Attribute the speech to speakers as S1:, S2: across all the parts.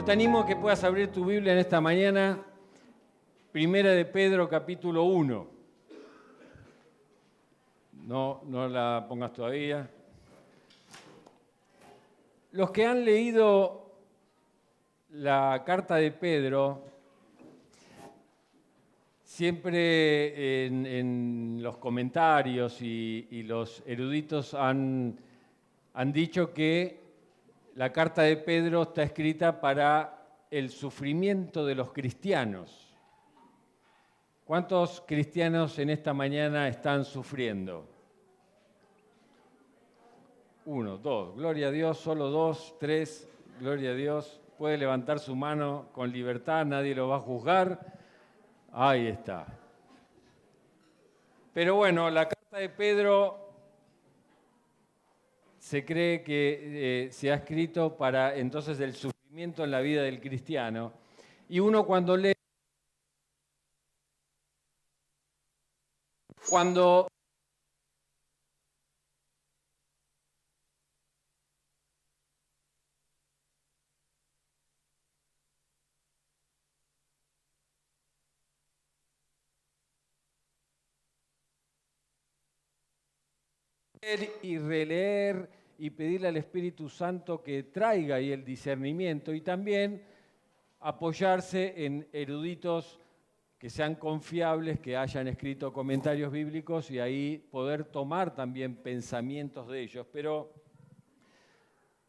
S1: te animo a que puedas abrir tu Biblia en esta mañana, Primera de Pedro, capítulo 1. No la pongas todavía. Los que han leído la carta de Pedro, siempre en los comentarios y los eruditos han dicho que la carta de Pedro está escrita para el sufrimiento de los cristianos. ¿Cuántos cristianos en esta mañana están sufriendo? 1, 2, gloria a Dios, solo 2, 3, gloria a Dios. Puede levantar su mano con libertad, nadie lo va a juzgar. Ahí está. Pero bueno, la carta de Pedro se cree que se ha escrito para entonces el sufrimiento en la vida del cristiano. Y uno cuando lee, cuando leer y releer y pedirle al Espíritu Santo que traiga ahí el discernimiento y también apoyarse en eruditos que sean confiables, que hayan escrito comentarios bíblicos y ahí poder tomar también pensamientos de ellos. Pero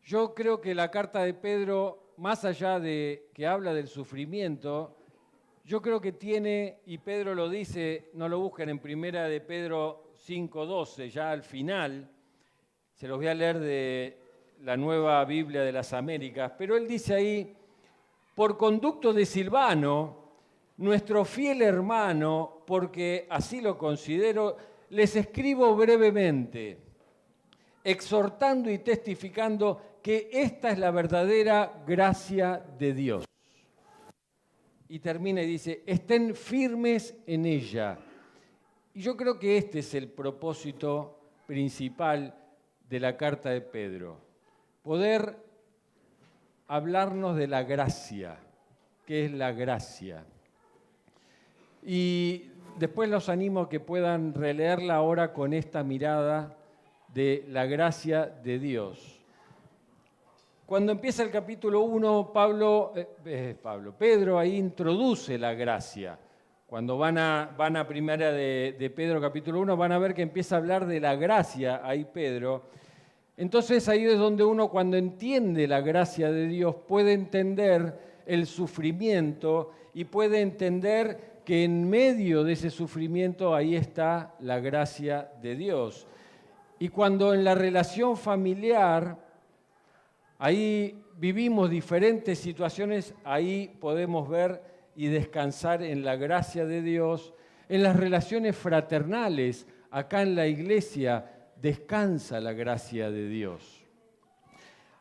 S1: yo creo que la carta de Pedro, más allá de que habla del sufrimiento, yo creo que tiene, y Pedro lo dice, no lo busquen en Primera de Pedro 5:12, ya al final, se los voy a leer de la Nueva Biblia de las Américas, pero él dice ahí, por conducto de Silvano, nuestro fiel hermano, porque así lo considero, les escribo brevemente, exhortando y testificando que esta es la verdadera gracia de Dios. Y termina y dice, estén firmes en ella. Y yo creo que este es el propósito principal de la carta de Pedro, poder hablarnos de la gracia, ¿qué es la gracia? Y después los animo a que puedan releerla ahora con esta mirada de la gracia de Dios. Cuando empieza el capítulo 1, Pedro ahí introduce la gracia. Cuando van a Primera de Pedro capítulo 1 van a ver que empieza a hablar de la gracia ahí Pedro. Entonces ahí es donde uno cuando entiende la gracia de Dios puede entender el sufrimiento y puede entender que en medio de ese sufrimiento ahí está la gracia de Dios. Y cuando en la relación familiar ahí vivimos diferentes situaciones, ahí podemos ver y descansar en la gracia de Dios. En las relaciones fraternales, acá en la iglesia, descansa la gracia de Dios.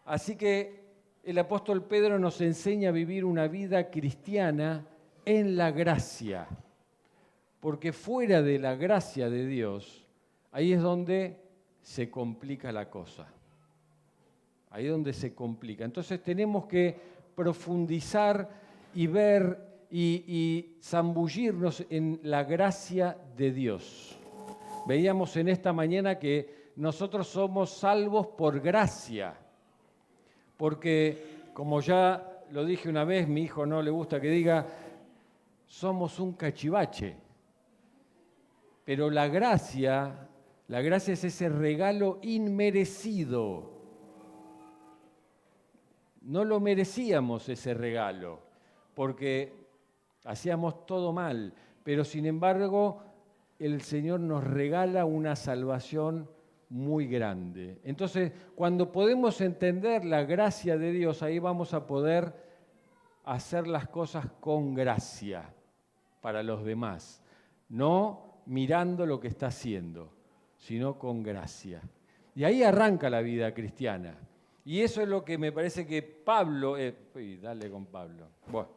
S1: Así que el apóstol Pedro nos enseña a vivir una vida cristiana en la gracia, porque fuera de la gracia de Dios, ahí es donde se complica la cosa. Ahí es donde se complica. Entonces tenemos que profundizar y ver y zambullirnos en la gracia de Dios. Veíamos en esta mañana que nosotros somos salvos por gracia, porque como ya lo dije una vez, mi hijo no le gusta que diga, somos un cachivache, pero la gracia es ese regalo inmerecido. No lo merecíamos ese regalo, porque hacíamos todo mal, pero sin embargo el Señor nos regala una salvación muy grande. Entonces, cuando podemos entender la gracia de Dios, ahí vamos a poder hacer las cosas con gracia para los demás, no mirando lo que está haciendo, sino con gracia. Y ahí arranca la vida cristiana. Y eso es lo que me parece que Pablo... dale con Pablo. Bueno,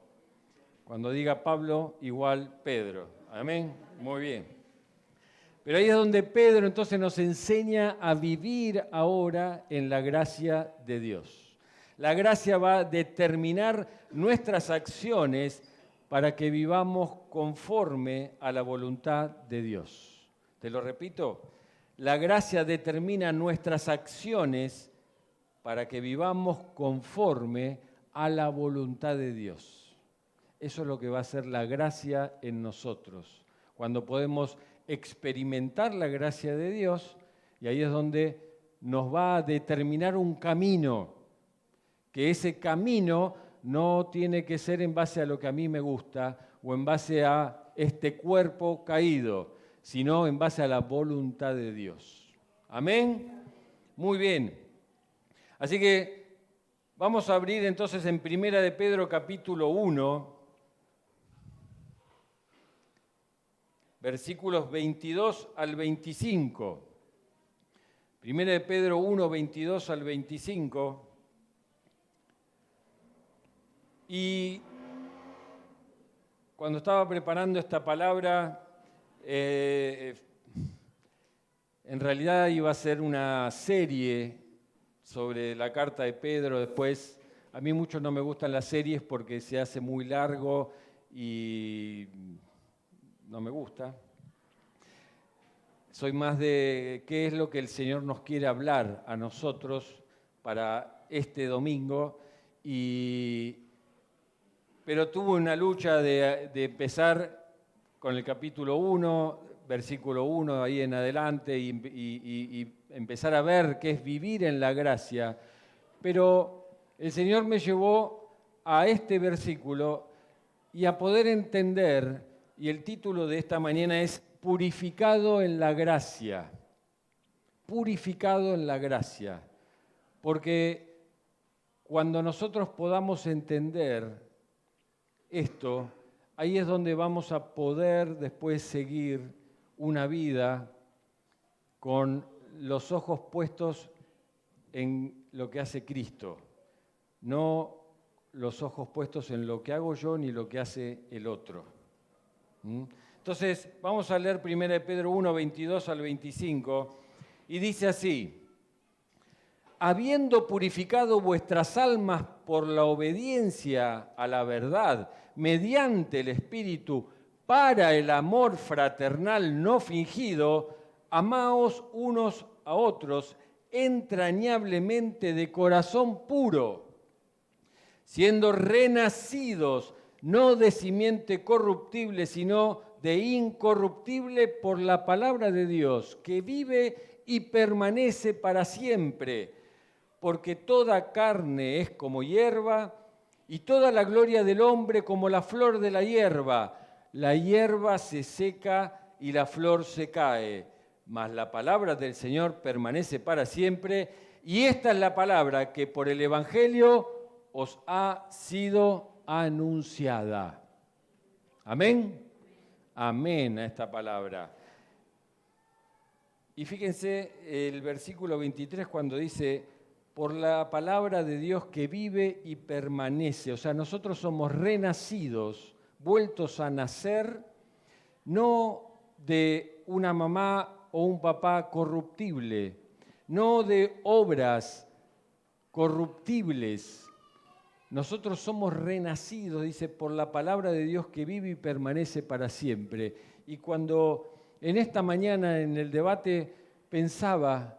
S1: cuando diga Pablo, igual Pedro. Amén. Muy bien. Pero ahí es donde Pedro entonces nos enseña a vivir ahora en la gracia de Dios. La gracia va a determinar nuestras acciones para que vivamos conforme a la voluntad de Dios. Te lo repito, la gracia determina nuestras acciones para que vivamos conforme a la voluntad de Dios. Eso es lo que va a hacer la gracia en nosotros. Cuando podemos experimentar la gracia de Dios, y ahí es donde nos va a determinar un camino, que ese camino no tiene que ser en base a lo que a mí me gusta o en base a este cuerpo caído, sino en base a la voluntad de Dios. ¿Amén? Muy bien. Así que vamos a abrir entonces en Primera de Pedro capítulo 1, versículos 22 al 25. Primera de Pedro 1, 22 al 25. Y cuando estaba preparando esta palabra, en realidad iba a ser una serie sobre la carta de Pedro. Después, a mí mucho no me gustan las series porque se hace muy largo y no me gusta. Soy más de qué es lo que el Señor nos quiere hablar a nosotros para este domingo. Pero tuve una lucha de empezar con el capítulo 1, versículo 1, ahí en adelante, y empezar a ver qué es vivir en la gracia. Pero el Señor me llevó a este versículo y a poder entender, y el título de esta mañana es Purificado en la gracia. Purificado en la gracia. Porque cuando nosotros podamos entender esto, ahí es donde vamos a poder después seguir una vida con los ojos puestos en lo que hace Cristo, no los ojos puestos en lo que hago yo ni lo que hace el otro. Entonces, vamos a leer 1 Pedro 1, 22 al 25, y dice así: habiendo purificado vuestras almas por la obediencia a la verdad, mediante el Espíritu, para el amor fraternal no fingido, amaos unos a otros entrañablemente de corazón puro, siendo renacidos no de simiente corruptible, sino de incorruptible por la palabra de Dios, que vive y permanece para siempre. Porque toda carne es como hierba, y toda la gloria del hombre como la flor de la hierba. La hierba se seca y la flor se cae, mas la palabra del Señor permanece para siempre. Y esta es la palabra que por el Evangelio os ha sido anunciada. ¿Amén? Amén a esta palabra. Y fíjense el versículo 23 cuando dice: por la palabra de Dios que vive y permanece. O sea, nosotros somos renacidos, vueltos a nacer, no de una mamá o un papá corruptible, no de obras corruptibles. Nosotros somos renacidos, dice, por la palabra de Dios que vive y permanece para siempre. Y cuando en esta mañana en el debate pensaba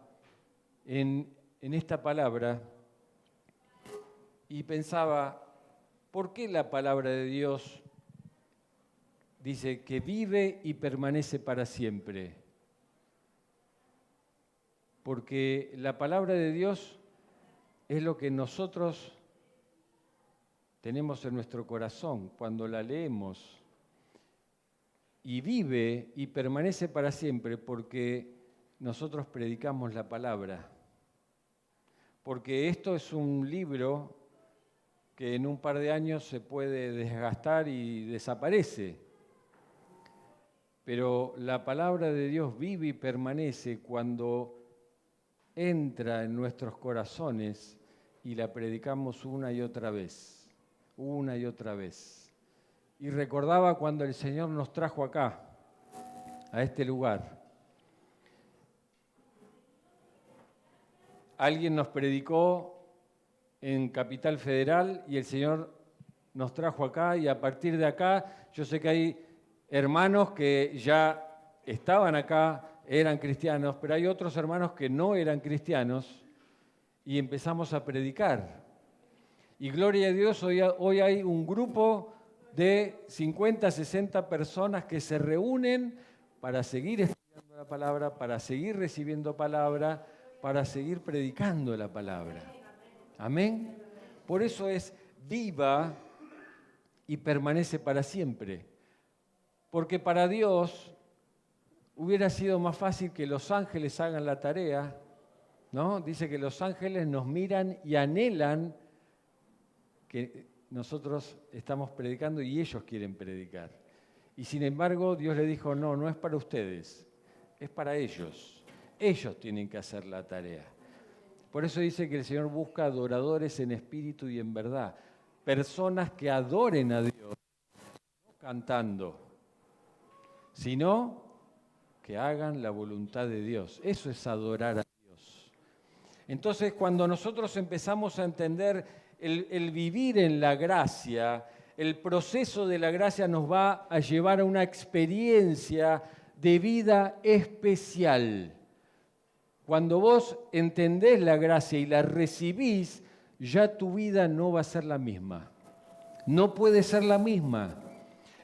S1: en esta palabra y pensaba, ¿por qué la palabra de Dios dice que vive y permanece para siempre? Porque la palabra de Dios es lo que nosotros tenemos en nuestro corazón cuando la leemos. Y vive y permanece para siempre porque nosotros predicamos la palabra. Porque esto es un libro que en un par de años se puede desgastar y desaparece. Pero la palabra de Dios vive y permanece cuando entra en nuestros corazones y la predicamos una y otra vez, una y otra vez. Y recordaba cuando el Señor nos trajo acá, a este lugar. Alguien nos predicó en Capital Federal y el Señor nos trajo acá y a partir de acá yo sé que hay hermanos que ya estaban acá, eran cristianos, pero hay otros hermanos que no eran cristianos y empezamos a predicar. Y gloria a Dios, hoy hay un grupo de 50, 60 personas que se reúnen para seguir estudiando la palabra, para seguir recibiendo palabra, para seguir predicando la palabra. Amén. Por eso es viva y permanece para siempre. Porque para Dios hubiera sido más fácil que los ángeles hagan la tarea, ¿no? Dice que los ángeles nos miran y anhelan que nosotros estamos predicando y ellos quieren predicar. Y sin embargo, Dios le dijo, no, no es para ustedes, es para ellos. Ellos tienen que hacer la tarea. Por eso dice que el Señor busca adoradores en espíritu y en verdad. Personas que adoren a Dios, no cantando, sino que hagan la voluntad de Dios. Eso es adorar a Dios. Entonces, cuando nosotros empezamos a entender el vivir en la gracia, el proceso de la gracia nos va a llevar a una experiencia de vida especial. Cuando vos entendés la gracia y la recibís, ya tu vida no va a ser la misma. No puede ser la misma.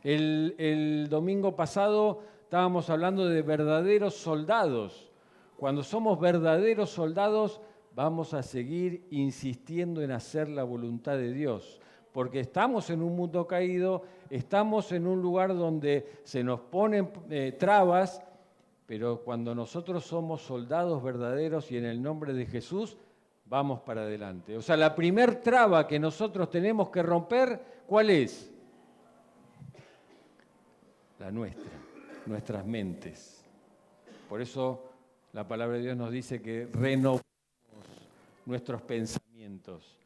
S1: El domingo pasado estábamos hablando de verdaderos soldados. Cuando somos verdaderos soldados, vamos a seguir insistiendo en hacer la voluntad de Dios. Porque estamos en un mundo caído, estamos en un lugar donde se nos ponen trabas, pero cuando nosotros somos soldados verdaderos y en el nombre de Jesús, vamos para adelante. O sea, la primer traba que nosotros tenemos que romper, ¿cuál es? La nuestra, nuestras mentes. Por eso la palabra de Dios nos dice que renovemos nuestros pensamientos.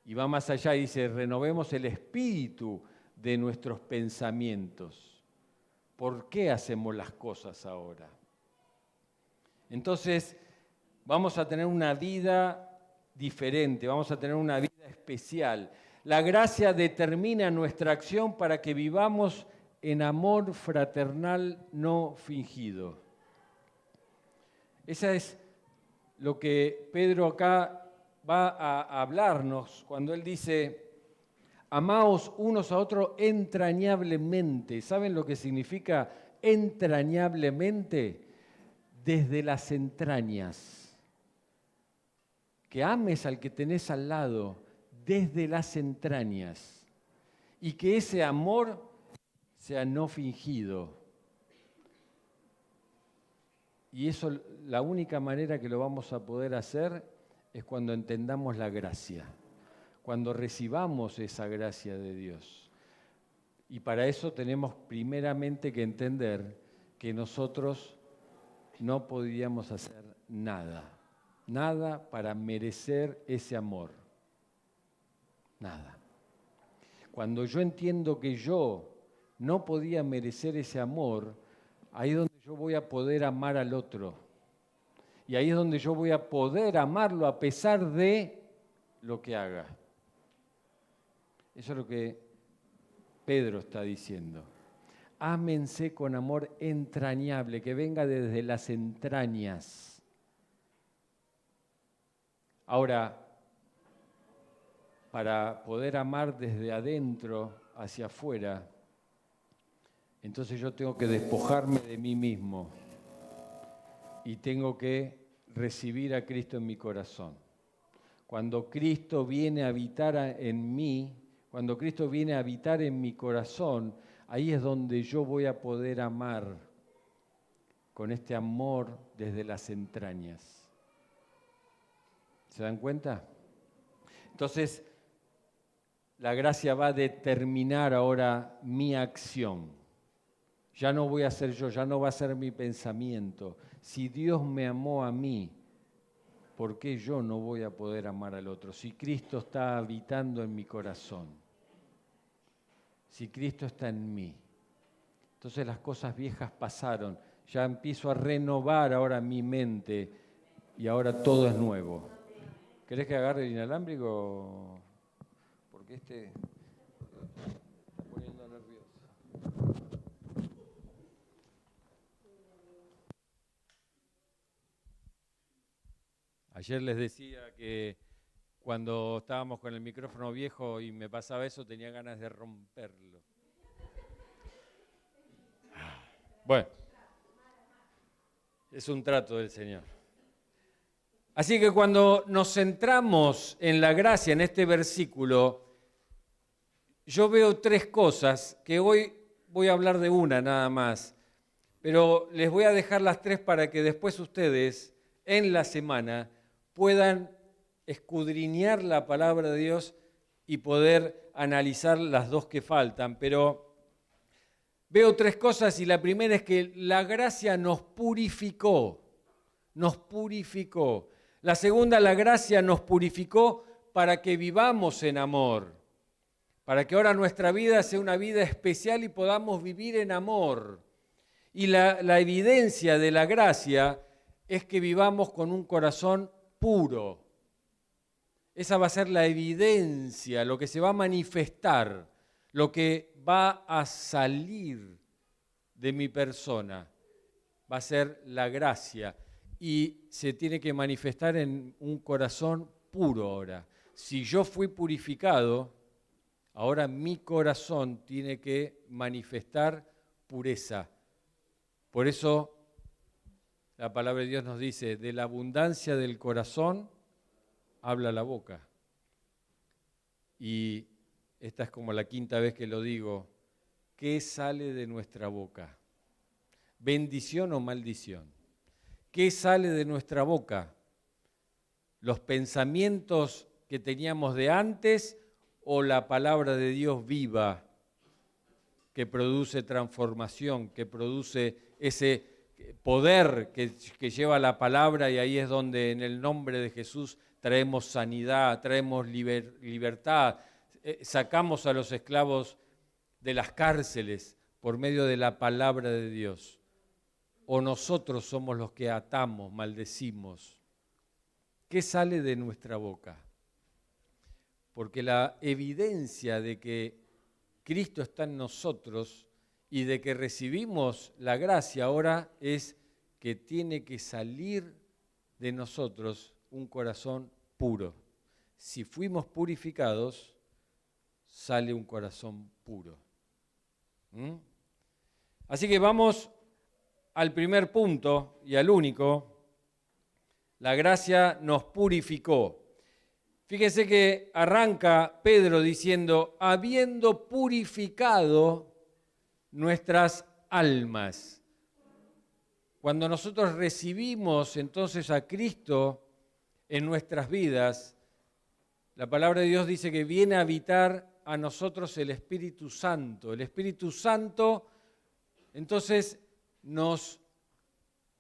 S1: Y va más allá, dice, renovemos el espíritu de nuestros pensamientos. ¿Por qué hacemos las cosas ahora? Entonces, vamos a tener una vida diferente, vamos a tener una vida especial. La gracia determina nuestra acción para que vivamos en amor fraternal no fingido. Esa es lo que Pedro acá va a hablarnos cuando él dice, amaos unos a otros entrañablemente. ¿Saben lo que significa entrañablemente? Desde las entrañas. Que ames al que tenés al lado desde las entrañas. Y que ese amor sea no fingido. Y eso, la única manera que lo vamos a poder hacer es cuando entendamos la gracia, cuando recibamos esa gracia de Dios. Y para eso tenemos primeramente que entender que nosotros no podíamos hacer nada para merecer ese amor, nada. Cuando yo entiendo que yo no podía merecer ese amor, ahí es donde yo voy a poder amar al otro. Y ahí es donde yo voy a poder amarlo a pesar de lo que haga. Eso es lo que Pedro está diciendo. Ámense con amor entrañable, que venga desde las entrañas. Ahora, para poder amar desde adentro hacia afuera, entonces yo tengo que despojarme de mí mismo y tengo que recibir a Cristo en mi corazón. Cuando Cristo viene a habitar en mí, cuando Cristo viene a habitar en mi corazón, ahí es donde yo voy a poder amar con este amor desde las entrañas. ¿Se dan cuenta? Entonces, la gracia va a determinar ahora mi acción. Ya no voy a ser yo, ya no va a ser mi pensamiento. Si Dios me amó a mí, ¿por qué yo no voy a poder amar al otro? Si Cristo está habitando en mi corazón, si Cristo está en mí, entonces las cosas viejas pasaron. Ya empiezo a renovar ahora mi mente y ahora todo es nuevo. ¿Querés que agarre el inalámbrico? Porque este me está poniendo nervioso. Ayer les decía que cuando estábamos con el micrófono viejo y me pasaba eso, tenía ganas de romperlo. Bueno, es un trato del Señor. Así que cuando nos centramos en la gracia, en este versículo, yo veo tres cosas, que hoy voy a hablar de una nada más, pero les voy a dejar las tres para que después ustedes, en la semana, puedan escudriñar la palabra de Dios y poder analizar las dos que faltan. Pero veo tres cosas y la primera es que la gracia nos purificó, nos purificó. La segunda, la gracia nos purificó para que vivamos en amor, para que ahora nuestra vida sea una vida especial y podamos vivir en amor. Y la evidencia de la gracia es que vivamos con un corazón puro. Esa va a ser la evidencia, lo que se va a manifestar, lo que va a salir de mi persona. Va a ser la gracia y se tiene que manifestar en un corazón puro ahora. Si yo fui purificado, ahora mi corazón tiene que manifestar pureza. Por eso la palabra de Dios nos dice, de la abundancia del corazón habla la boca. Y esta es como la quinta vez que lo digo, ¿qué sale de nuestra boca? ¿Bendición o maldición? ¿Qué sale de nuestra boca? ¿Los pensamientos que teníamos de antes o la palabra de Dios viva que produce transformación, que produce ese poder que lleva la palabra? Y ahí es donde en el nombre de Jesús traemos sanidad, traemos libertad, sacamos a los esclavos de las cárceles por medio de la palabra de Dios. O nosotros somos los que atamos, maldecimos. ¿Qué sale de nuestra boca? Porque la evidencia de que Cristo está en nosotros y de que recibimos la gracia ahora es que tiene que salir de nosotros un corazón puro. Si fuimos purificados, sale un corazón puro. Así que vamos al primer punto y al único. La gracia nos purificó. Fíjense que arranca Pedro diciendo, habiendo purificado nuestras almas. Cuando nosotros recibimos entonces a Cristo en nuestras vidas, la palabra de Dios dice que viene a habitar a nosotros el Espíritu Santo. El Espíritu Santo entonces nos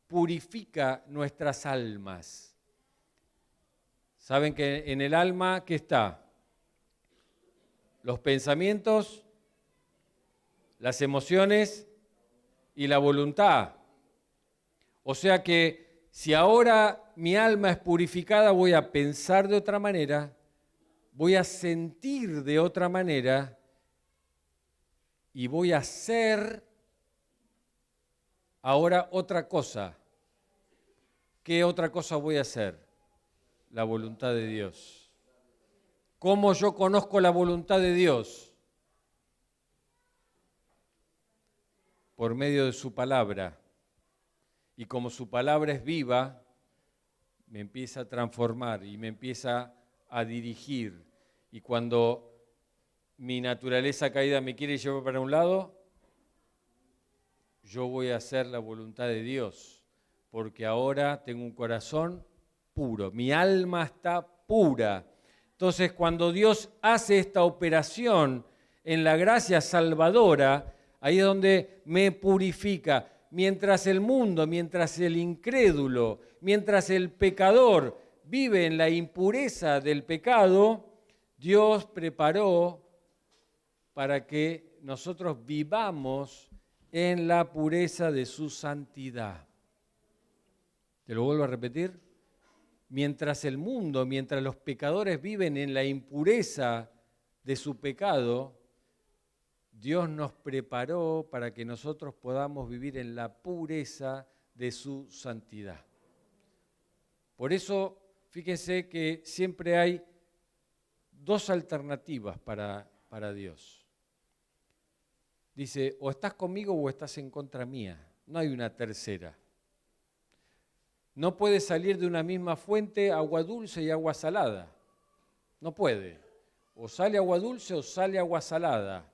S1: purifica nuestras almas. ¿Saben que en el alma qué está? Los pensamientos, las emociones y la voluntad. O sea que si ahora mi alma es purificada, voy a pensar de otra manera, voy a sentir de otra manera y voy a hacer ahora otra cosa. ¿Qué otra cosa voy a hacer? La voluntad de Dios. ¿Cómo yo conozco la voluntad de Dios? Por medio de su palabra. Y como su palabra es viva, me empieza a transformar y me empieza a dirigir. Y cuando mi naturaleza caída me quiere llevar para un lado, yo voy a hacer la voluntad de Dios, porque ahora tengo un corazón puro, mi alma está pura. Entonces, cuando Dios hace esta operación en la gracia salvadora, ahí es donde me purifica. Mientras el mundo, mientras el incrédulo, mientras el pecador vive en la impureza del pecado, Dios preparó para que nosotros vivamos en la pureza de su santidad. ¿Te lo vuelvo a repetir? mientras el mundo, mientras los pecadores viven en la impureza de su pecado, Dios nos preparó para que nosotros podamos vivir en la pureza de su santidad. Por eso, fíjense que siempre hay dos alternativas para Dios. Dice, o estás conmigo o estás en contra mía. No hay una tercera. No puede salir de una misma fuente agua dulce y agua salada. No puede. O sale agua dulce o sale agua salada.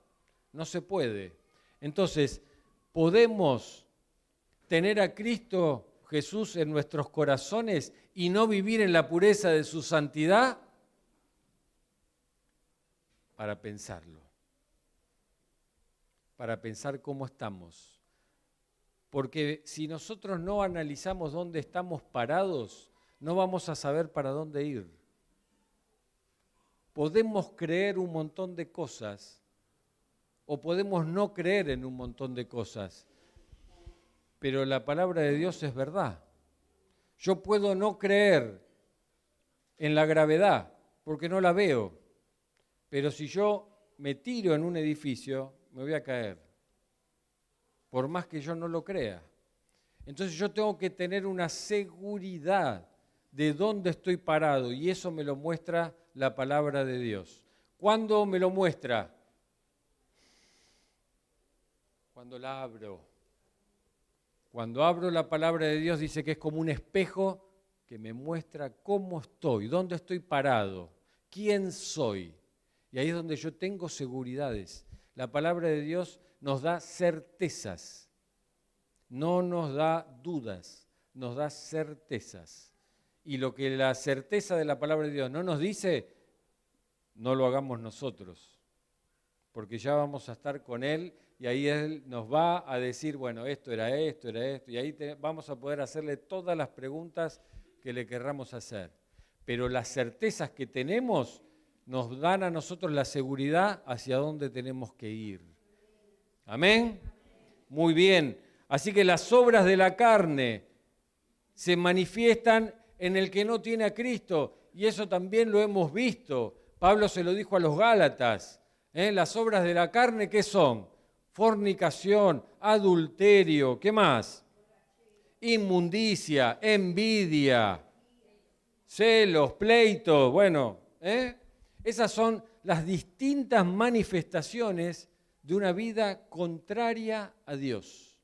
S1: No se puede. Entonces, ¿podemos tener a Cristo Jesús en nuestros corazones y no vivir en la pureza de su santidad? Para pensarlo. Para pensar cómo estamos. Porque si nosotros no analizamos dónde estamos parados, no vamos a saber para dónde ir. Podemos creer un montón de cosas o podemos no creer en un montón de cosas, pero la palabra de Dios es verdad. Yo puedo no creer en la gravedad porque no la veo, pero si yo me tiro en un edificio, me voy a caer, por más que yo no lo crea. Entonces yo tengo que tener una seguridad de dónde estoy parado y eso me lo muestra la palabra de Dios. ¿Cuándo me lo muestra? Cuando la abro. Cuando abro la palabra de Dios dice que es como un espejo que me muestra cómo estoy, dónde estoy parado, quién soy. Y ahí es donde yo tengo seguridades. La palabra de Dios nos da certezas, no nos da dudas, nos da certezas. Y lo que la certeza de la palabra de Dios no nos dice, no lo hagamos nosotros, porque ya vamos a estar con Él y ahí Él nos va a decir, bueno, esto, y ahí vamos a poder hacerle todas las preguntas que le querramos hacer. Pero las certezas que tenemos nos dan a nosotros la seguridad hacia dónde tenemos que ir. ¿Amén? Muy bien. Así que las obras de la carne se manifiestan en el que no tiene a Cristo, y eso también lo hemos visto. Pablo se lo dijo a los Gálatas. Las obras de la carne, ¿qué son? Fornicación, adulterio, ¿qué más? Inmundicia, envidia, celos, pleitos, bueno, esas son las distintas manifestaciones de una vida contraria a Dios,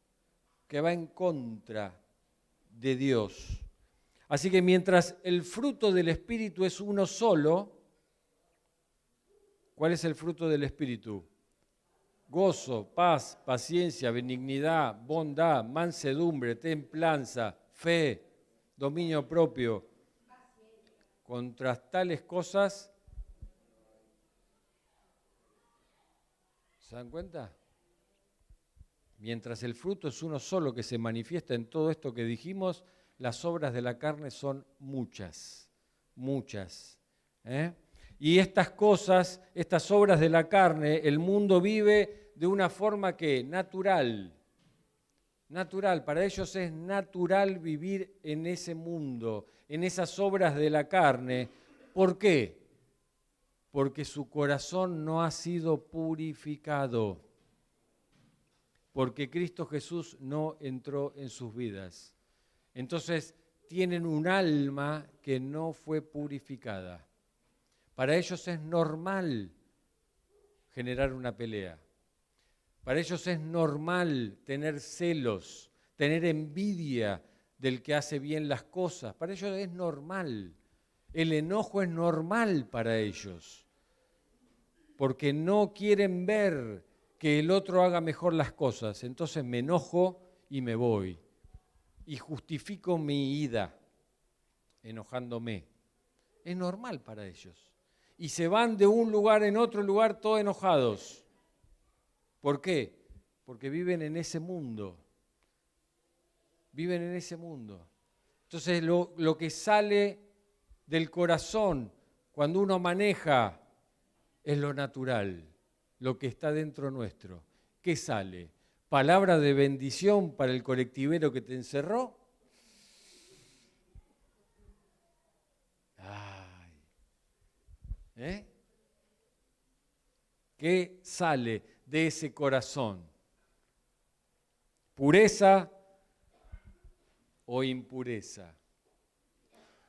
S1: que va en contra de Dios. Así que mientras el fruto del Espíritu es uno solo, ¿cuál es el fruto del Espíritu? Gozo, paz, paciencia, benignidad, bondad, mansedumbre, templanza, fe, dominio propio. Contra tales cosas, ¿se dan cuenta? Mientras el fruto es uno solo que se manifiesta en todo esto que dijimos, las obras de la carne son muchas, muchas. Y estas cosas, estas obras de la carne, el mundo vive de una forma que natural. Natural, para ellos es natural vivir en ese mundo, en esas obras de la carne. ¿Por qué? Porque su corazón no ha sido purificado. Porque Cristo Jesús no entró en sus vidas. Entonces tienen un alma que no fue purificada. Para ellos es normal generar una pelea. Para ellos es normal tener celos, tener envidia del que hace bien las cosas. Para ellos es normal. El enojo es normal para ellos. Porque no quieren ver que el otro haga mejor las cosas. Entonces me enojo y me voy. Y justifico mi ida, enojándome. Es normal para ellos. Y se van de un lugar en otro lugar todos enojados. ¿Por qué? Porque viven en ese mundo. Viven en ese mundo. Entonces lo que sale del corazón cuando uno maneja es lo natural, lo que está dentro nuestro. ¿Qué sale? ¿Palabra de bendición para el colectivero que te encerró? ¿Qué sale de ese corazón? ¿Pureza o impureza?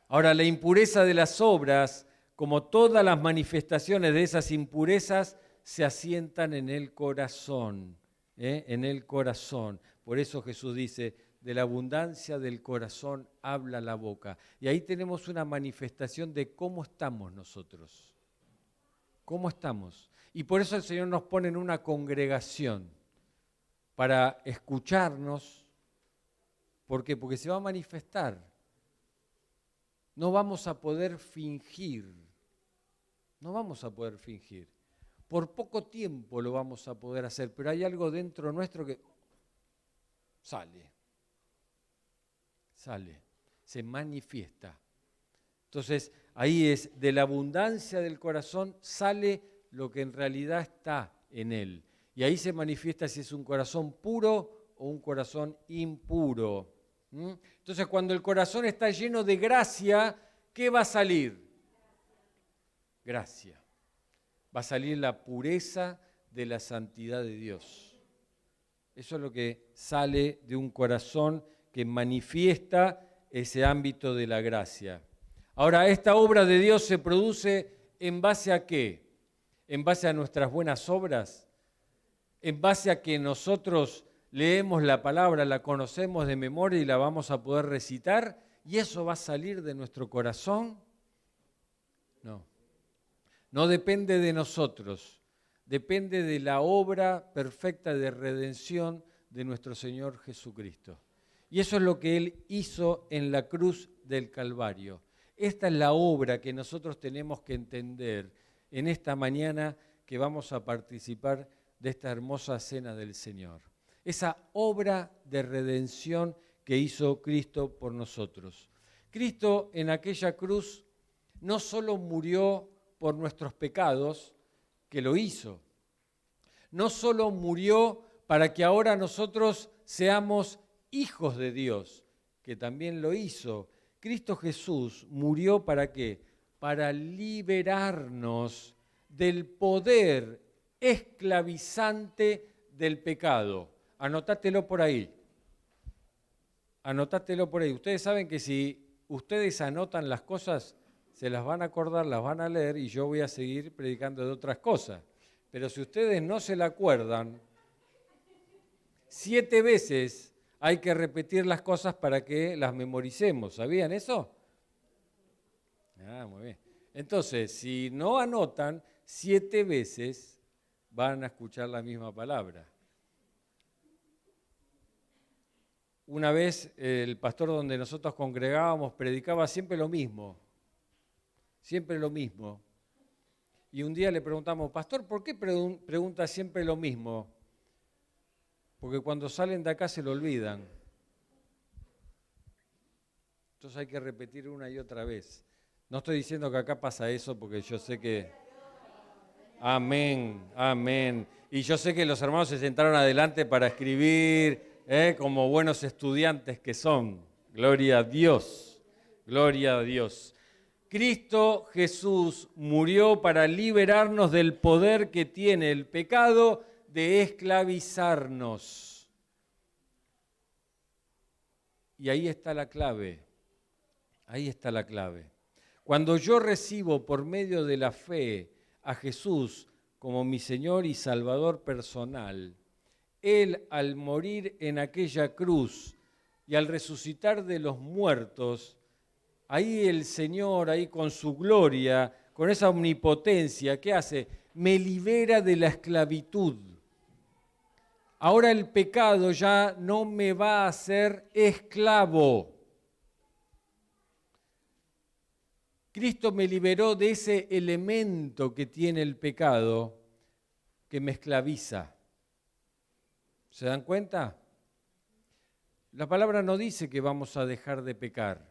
S1: Ahora, la impureza de las obras, como todas las manifestaciones de esas impurezas, se asientan en el corazón, en el corazón. Por eso Jesús dice, de la abundancia del corazón habla la boca. Y ahí tenemos una manifestación de cómo estamos nosotros. ¿Cómo estamos? Y por eso el Señor nos pone en una congregación para escucharnos. ¿Por qué? Porque se va a manifestar. No vamos a poder fingir. No vamos a poder fingir. Por poco tiempo lo vamos a poder hacer, pero hay algo dentro nuestro que sale, se manifiesta. Entonces, ahí es, de la abundancia del corazón sale lo que en realidad está en él. Y ahí se manifiesta si es un corazón puro o un corazón impuro. Entonces, cuando el corazón está lleno de gracia, ¿qué va a salir? Gracia. Va a salir la pureza de la santidad de Dios. Eso es lo que sale de un corazón que manifiesta ese ámbito de la gracia. Ahora, esta obra de Dios se produce ¿en base a qué? ¿En base a nuestras buenas obras? ¿En base a que nosotros leemos la palabra, la conocemos de memoria y la vamos a poder recitar? ¿Y eso va a salir de nuestro corazón? No. No depende de nosotros. Depende de la obra perfecta de redención de nuestro Señor Jesucristo. Y eso es lo que Él hizo en la cruz del Calvario. Esta es la obra que nosotros tenemos que entender en esta mañana que vamos a participar de esta hermosa cena del Señor. Esa obra de redención que hizo Cristo por nosotros. Cristo en aquella cruz no solo murió por nuestros pecados, que lo hizo. No solo murió para que ahora nosotros seamos hijos de Dios, que también lo hizo. Cristo Jesús murió ¿para qué? Para liberarnos del poder esclavizante del pecado. Anotátelo por ahí. Anotátelo por ahí. Ustedes saben que si ustedes anotan las cosas, se las van a acordar, las van a leer y yo voy a seguir predicando de otras cosas. Pero si ustedes no se la acuerdan, 7 veces hay que repetir las cosas para que las memoricemos. ¿Sabían eso? Muy bien. Entonces, si no anotan, 7 veces van a escuchar la misma palabra. Una vez el pastor donde nosotros congregábamos predicaba siempre lo mismo. Siempre lo mismo. Y un día le preguntamos, pastor, ¿por qué pregunta siempre lo mismo? Porque cuando salen de acá se lo olvidan. Entonces hay que repetir una y otra vez. No estoy diciendo que acá pasa eso porque yo sé que... Amén, amén. Y yo sé que los hermanos se sentaron adelante para escribir, como buenos estudiantes que son. Gloria a Dios, gloria a Dios. Cristo Jesús murió para liberarnos del poder que tiene el pecado de esclavizarnos. Y ahí está la clave, ahí está la clave. Cuando yo recibo por medio de la fe a Jesús como mi Señor y Salvador personal, Él al morir en aquella cruz y al resucitar de los muertos, ahí el Señor, ahí con su gloria, con esa omnipotencia, ¿qué hace? Me libera de la esclavitud. Ahora el pecado ya no me va a hacer esclavo. Cristo me liberó de ese elemento que tiene el pecado que me esclaviza. ¿Se dan cuenta? La palabra no dice que vamos a dejar de pecar.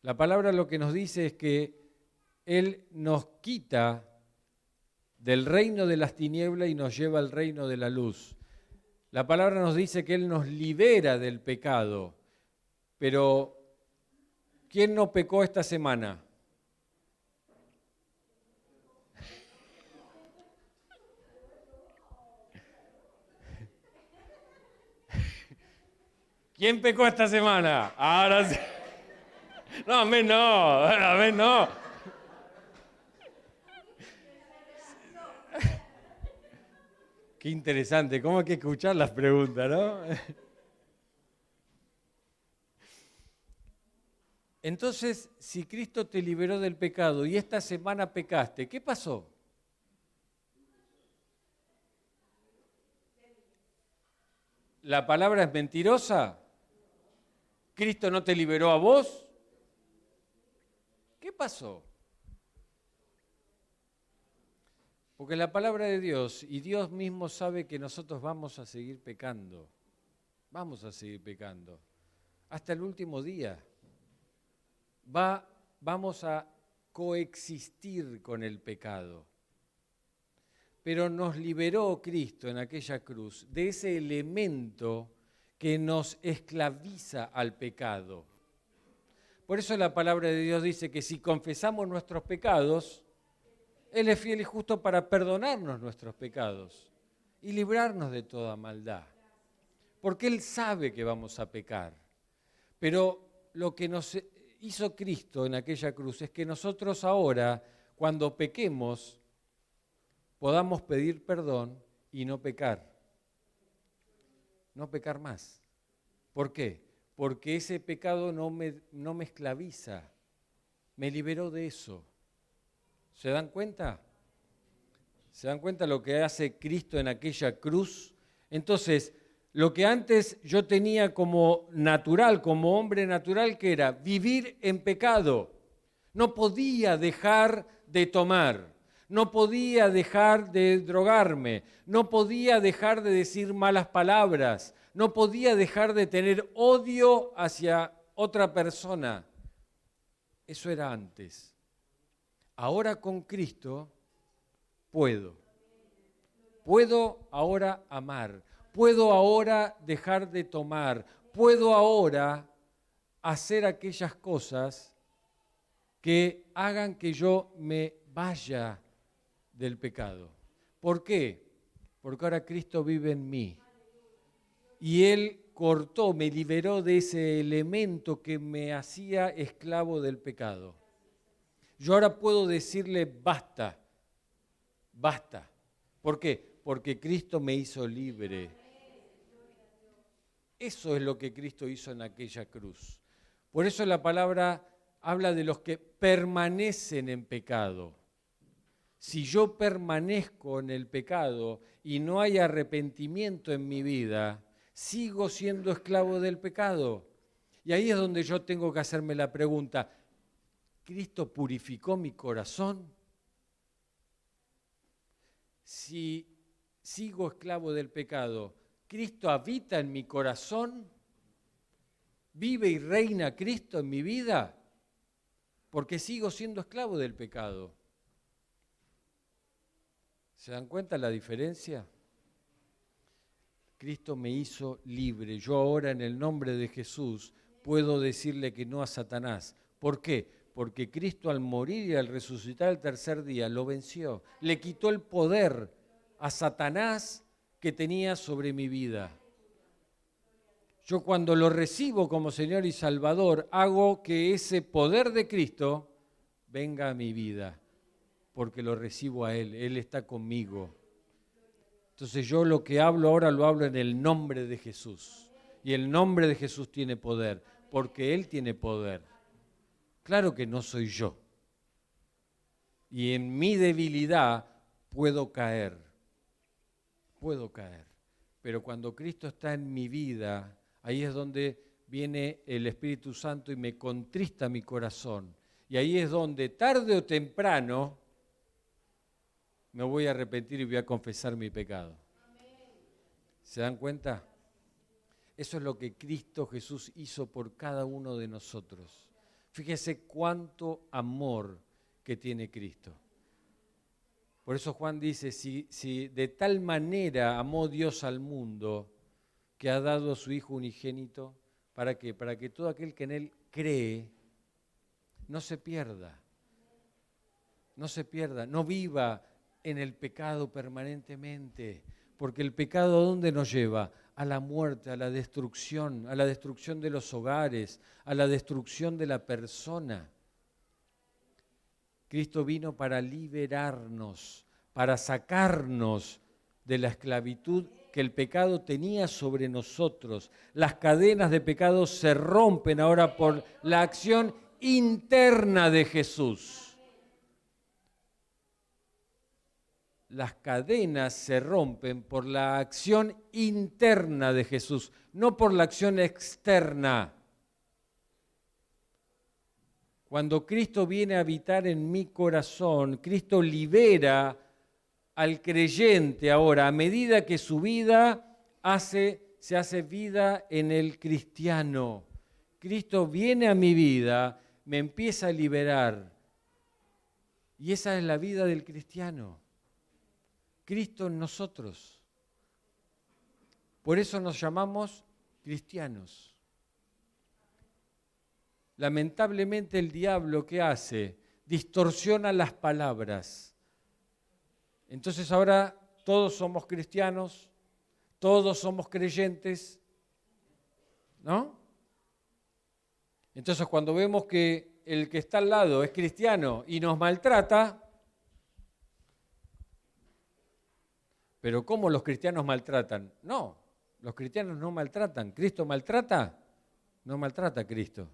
S1: La palabra lo que nos dice es que Él nos quita del reino de las tinieblas y nos lleva al reino de la luz. La palabra nos dice que Él nos libera del pecado. Pero, ¿quién no pecó esta semana? ¿Quién pecó esta semana? Ahora sí. No, amén no, amén no. Qué interesante, cómo hay que escuchar las preguntas, ¿no? Entonces, si Cristo te liberó del pecado y esta semana pecaste, ¿qué pasó? ¿La palabra es mentirosa? ¿Cristo no te liberó a vos? ¿Qué pasó? Porque la palabra de Dios y Dios mismo sabe que nosotros vamos a seguir pecando. Vamos a seguir pecando. Hasta el último día. Vamos a coexistir con el pecado. Pero nos liberó Cristo en aquella cruz de ese elemento que nos esclaviza al pecado. Por eso la palabra de Dios dice que si confesamos nuestros pecados, Él es fiel y justo para perdonarnos nuestros pecados y librarnos de toda maldad. Porque Él sabe que vamos a pecar. Pero lo que nos hizo Cristo en aquella cruz es que nosotros ahora, cuando pequemos, podamos pedir perdón y no pecar. No pecar más. ¿Por qué? Porque ese pecado no me esclaviza. Me liberó de eso. ¿Se dan cuenta? ¿Se dan cuenta lo que hace Cristo en aquella cruz? Entonces, lo que antes yo tenía como natural, como hombre natural, que era vivir en pecado. No podía dejar de tomar, no podía dejar de drogarme, no podía dejar de decir malas palabras, no podía dejar de tener odio hacia otra persona. Eso era antes. Ahora con Cristo puedo. Puedo ahora amar. Puedo ahora dejar de tomar. Puedo ahora hacer aquellas cosas que hagan que yo me vaya del pecado. ¿Por qué? Porque ahora Cristo vive en mí. Y Él cortó, me liberó de ese elemento que me hacía esclavo del pecado. Yo ahora puedo decirle basta, basta. ¿Por qué? Porque Cristo me hizo libre. Eso es lo que Cristo hizo en aquella cruz. Por eso la palabra habla de los que permanecen en pecado. Si yo permanezco en el pecado y no hay arrepentimiento en mi vida, sigo siendo esclavo del pecado. Y ahí es donde yo tengo que hacerme la pregunta, ¿Cristo purificó mi corazón? Si sigo esclavo del pecado, ¿Cristo habita en mi corazón? ¿Vive y reina Cristo en mi vida? Porque sigo siendo esclavo del pecado. ¿Se dan cuenta la diferencia? Cristo me hizo libre. Yo ahora en el nombre de Jesús puedo decirle que no a Satanás. ¿Por qué? Porque Cristo al morir y al resucitar el tercer día lo venció. Le quitó el poder a Satanás que tenía sobre mi vida. Yo cuando lo recibo como Señor y Salvador, hago que ese poder de Cristo venga a mi vida, porque lo recibo a Él, Él está conmigo. Entonces yo lo que hablo ahora lo hablo en el nombre de Jesús. Y el nombre de Jesús tiene poder, porque Él tiene poder. Claro que no soy yo. Y en mi debilidad puedo caer. Puedo caer. Pero cuando Cristo está en mi vida, ahí es donde viene el Espíritu Santo y me contrista mi corazón. Y ahí es donde tarde o temprano me voy a arrepentir y voy a confesar mi pecado. ¿Se dan cuenta? Eso es lo que Cristo Jesús hizo por cada uno de nosotros. Fíjese cuánto amor que tiene Cristo. Por eso Juan dice, si de tal manera amó Dios al mundo, que ha dado a su Hijo unigénito, ¿para qué? Para que todo aquel que en Él cree no se pierda. No se pierda, no viva en el pecado permanentemente, Porque el pecado, ¿a dónde nos lleva? A la muerte, a la destrucción de los hogares, a la destrucción de la persona. Cristo vino para liberarnos, para sacarnos de la esclavitud que el pecado tenía sobre nosotros. Las cadenas de pecado se rompen ahora por la acción interna de Jesús. Las cadenas se rompen por la acción interna de Jesús, no por la acción externa. Cuando Cristo viene a habitar en mi corazón, Cristo libera al creyente ahora, a medida que su vida se hace vida en el cristiano. Cristo viene a mi vida, me empieza a liberar. Y esa es la vida del cristiano. Cristo en nosotros. Por eso nos llamamos cristianos. Lamentablemente el diablo, ¿qué hace? Distorsiona las palabras. Entonces ahora todos somos cristianos, todos somos creyentes, ¿no? Entonces cuando vemos que el que está al lado es cristiano y nos maltrata, pero ¿cómo los cristianos maltratan? No, los cristianos no maltratan. ¿Cristo maltrata? No maltrata a Cristo.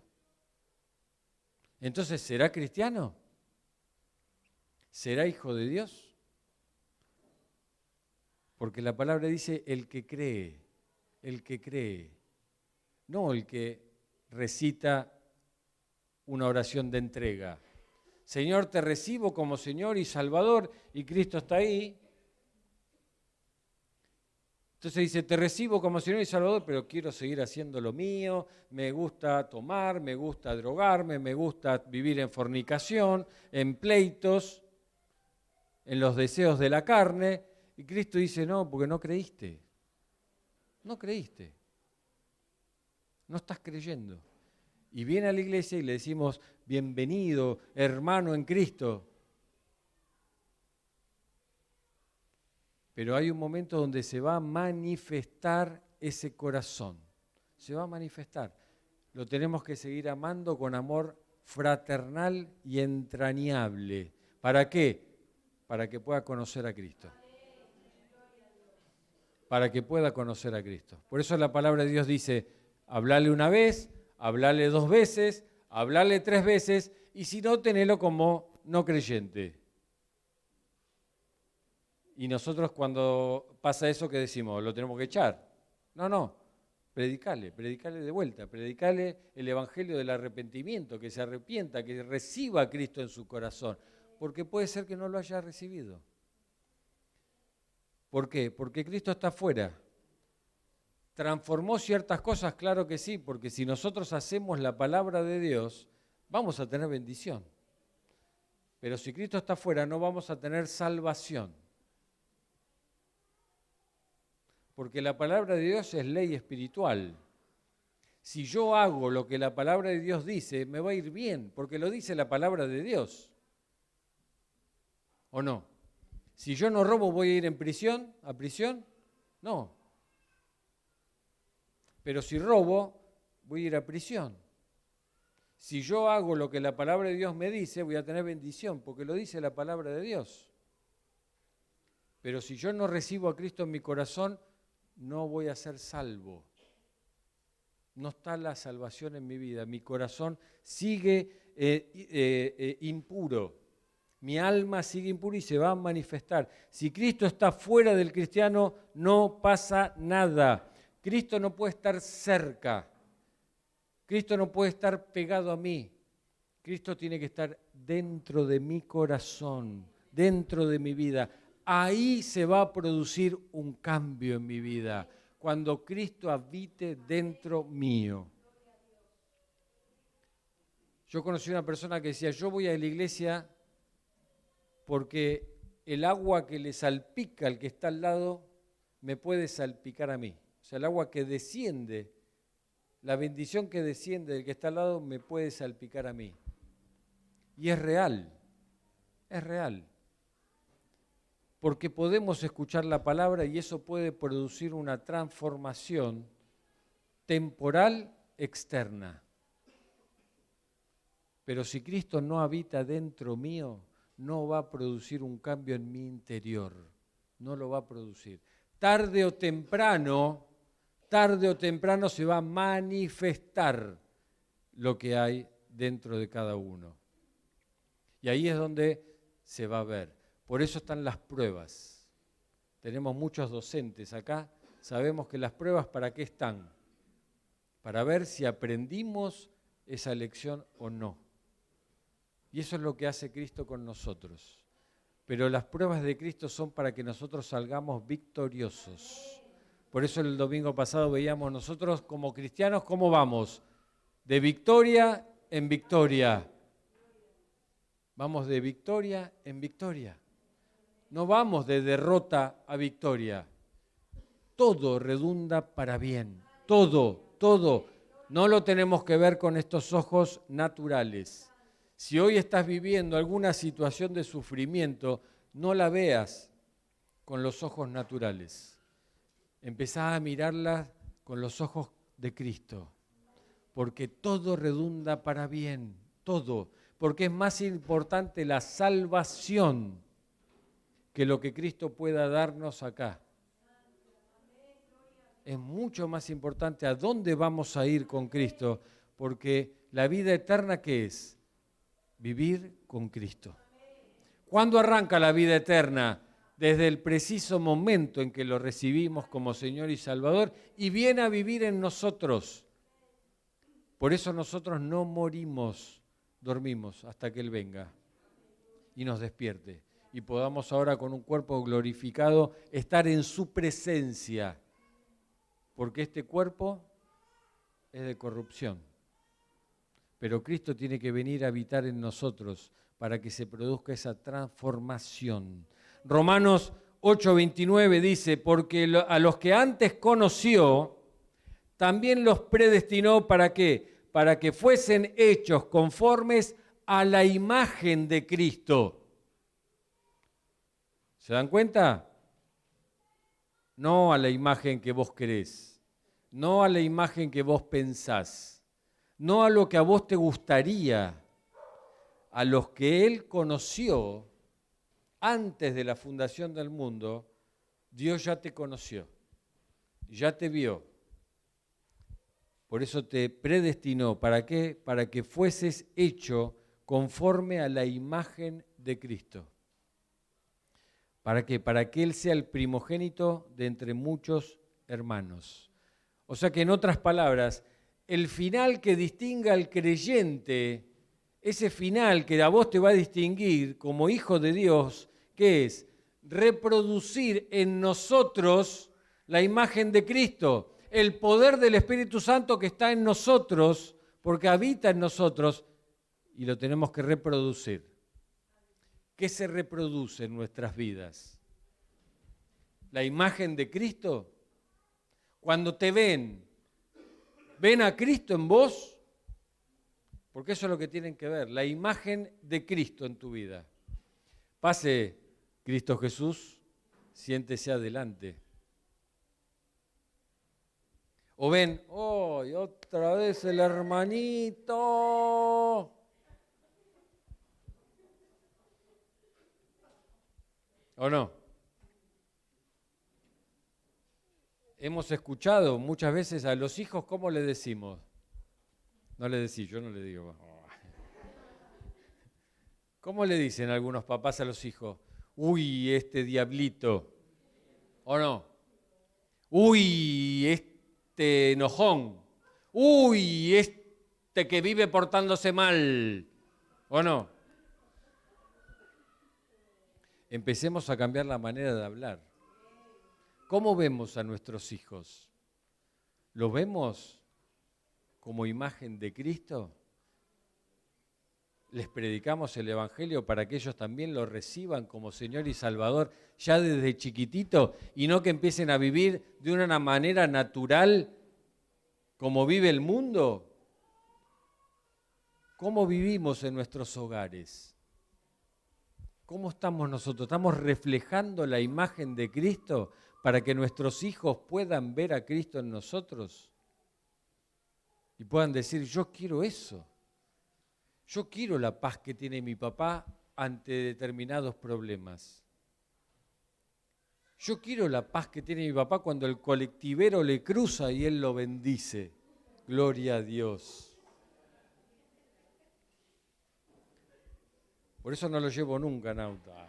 S1: Entonces, ¿será cristiano? ¿Será hijo de Dios? Porque la palabra dice el que cree, no el que recita una oración de entrega. Señor, te recibo como Señor y Salvador, y Cristo está ahí. Entonces dice, te recibo como Señor y Salvador, pero quiero seguir haciendo lo mío, me gusta tomar, me gusta drogarme, me gusta vivir en fornicación, en pleitos, en los deseos de la carne. Y Cristo dice, no, porque no creíste. No creíste. No estás creyendo. Y viene a la iglesia y le decimos, bienvenido, hermano en Cristo. Pero hay un momento donde se va a manifestar ese corazón. Se va a manifestar. Lo tenemos que seguir amando con amor fraternal y entrañable. ¿Para qué? Para que pueda conocer a Cristo. Para que pueda conocer a Cristo. Por eso la palabra de Dios dice, hablale una vez, hablale 2 veces, hablale 3 veces, y si no, tenelo como no creyente. Y nosotros cuando pasa eso, ¿qué decimos? ¿Lo tenemos que echar? No, predicale de vuelta, predicale el evangelio del arrepentimiento, que se arrepienta, que reciba a Cristo en su corazón, porque puede ser que no lo haya recibido. ¿Por qué? Porque Cristo está afuera. ¿Transformó ciertas cosas? Claro que sí, porque si nosotros hacemos la palabra de Dios, vamos a tener bendición. Pero si Cristo está afuera, no vamos a tener salvación. Porque la palabra de Dios es ley espiritual. Si yo hago lo que la palabra de Dios dice, me va a ir bien, porque lo dice la palabra de Dios. ¿O no? Si yo no robo, ¿voy a ir a prisión? No. Pero si robo, voy a ir a prisión. Si yo hago lo que la palabra de Dios me dice, voy a tener bendición, porque lo dice la palabra de Dios. Pero si yo no recibo a Cristo en mi corazón, no voy a ser salvo. No está la salvación en mi vida. Mi corazón sigue impuro. Mi alma sigue impura y se va a manifestar. Si Cristo está fuera del cristiano, no pasa nada. Cristo no puede estar cerca. Cristo no puede estar pegado a mí. Cristo tiene que estar dentro de mi corazón, dentro de mi vida. Ahí se va a producir un cambio en mi vida, cuando Cristo habite dentro mío. Yo conocí una persona que decía, yo voy a la iglesia porque el agua que le salpica al que está al lado me puede salpicar a mí. O sea, el agua que desciende, la bendición que desciende del que está al lado me puede salpicar a mí. Y es real, es real. porque podemos escuchar la palabra y eso puede producir una transformación temporal externa. Pero si Cristo no habita dentro mío, no va a producir un cambio en mi interior. No lo va a producir. Tarde o temprano se va a manifestar lo que hay dentro de cada uno. Y ahí es donde se va a ver. Por eso están las pruebas. Tenemos muchos docentes acá. Sabemos que las pruebas, ¿para qué están? Para ver si aprendimos esa lección o no. Y eso es lo que hace Cristo con nosotros. Pero las pruebas de Cristo son para que nosotros salgamos victoriosos. Por eso el domingo pasado veíamos nosotros como cristianos cómo vamos. De victoria en victoria. Vamos de victoria en victoria. No vamos de derrota a victoria. Todo redunda para bien. Todo. No lo tenemos que ver con estos ojos naturales. Si hoy estás viviendo alguna situación de sufrimiento, no la veas con los ojos naturales. Empezá a mirarla con los ojos de Cristo, porque todo redunda para bien, todo, porque es más importante la salvación que lo que Cristo pueda darnos acá. Es mucho más importante a dónde vamos a ir con Cristo, porque la vida eterna, ¿qué es? Vivir con Cristo. ¿Cuándo arranca la vida eterna? Desde el preciso momento en que lo recibimos como Señor y Salvador y viene a vivir en nosotros. Por eso nosotros no morimos, dormimos hasta que Él venga y nos despierte. Y podamos ahora con un cuerpo glorificado estar en su presencia. Porque este cuerpo es de corrupción. Pero Cristo tiene que venir a habitar en nosotros para que se produzca esa transformación. Romanos 8:29 dice, porque a los que antes conoció, también los predestinó ¿para qué? Para que fuesen hechos conformes a la imagen de Cristo. ¿Se dan cuenta? No a la imagen que vos querés, no a la imagen que vos pensás, no a lo que a vos te gustaría, a los que Él conoció antes de la fundación del mundo. Dios ya te conoció, ya te vio. Por eso te predestinó. ¿Para qué? Para que fueses hecho conforme a la imagen de Cristo. ¿Para qué? Para que Él sea el primogénito de entre muchos hermanos. O sea que en otras palabras, el final que distinga al creyente, ese final que a vos te va a distinguir como hijo de Dios, ¿qué es? Reproducir en nosotros la imagen de Cristo, el poder del Espíritu Santo que está en nosotros, porque habita en nosotros y lo tenemos que reproducir. ¿Qué se reproduce en nuestras vidas? ¿La imagen de Cristo? Cuando te ven a Cristo en vos, porque eso es lo que tienen que ver, la imagen de Cristo en tu vida. Pase Cristo Jesús, siéntese adelante. O ven, ¡oh! Y otra vez el hermanito. ¿O no? Hemos escuchado muchas veces a los hijos, ¿cómo le decimos? No le decís, yo no le digo. ¿Cómo le dicen algunos papás a los hijos? Uy, este diablito. ¿O no? Uy, este enojón. Uy, este que vive portándose mal. ¿O no? Empecemos a cambiar la manera de hablar. ¿Cómo vemos a nuestros hijos? ¿Los vemos como imagen de Cristo? ¿Les predicamos el Evangelio para que ellos también lo reciban como Señor y Salvador ya desde chiquitito y no que empiecen a vivir de una manera natural como vive el mundo? ¿Cómo vivimos en nuestros hogares? ¿Cómo estamos nosotros? ¿Estamos reflejando la imagen de Cristo para que nuestros hijos puedan ver a Cristo en nosotros? Y puedan decir, yo quiero eso. Yo quiero la paz que tiene mi papá ante determinados problemas. Yo quiero la paz que tiene mi papá cuando el colectivero le cruza y él lo bendice. Gloria a Dios. Por eso no lo llevo nunca, Nauta.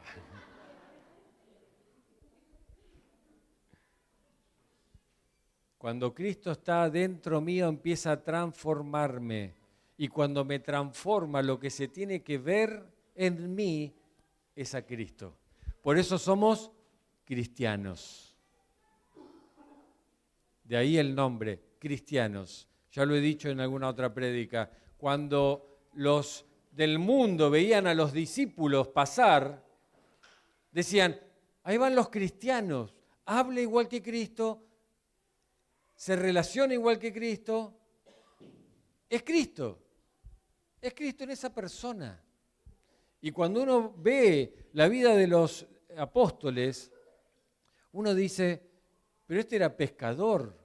S1: Cuando Cristo está dentro mío empieza a transformarme. Y cuando me transforma, lo que se tiene que ver en mí es a Cristo. Por eso somos cristianos. De ahí el nombre, cristianos. Ya lo he dicho en alguna otra prédica. Cuando los del mundo veían a los discípulos pasar, decían, ahí van los cristianos, habla igual que Cristo, se relaciona igual que Cristo. Es Cristo en esa persona. Y cuando uno ve la vida de los apóstoles, uno dice, pero este era pescador,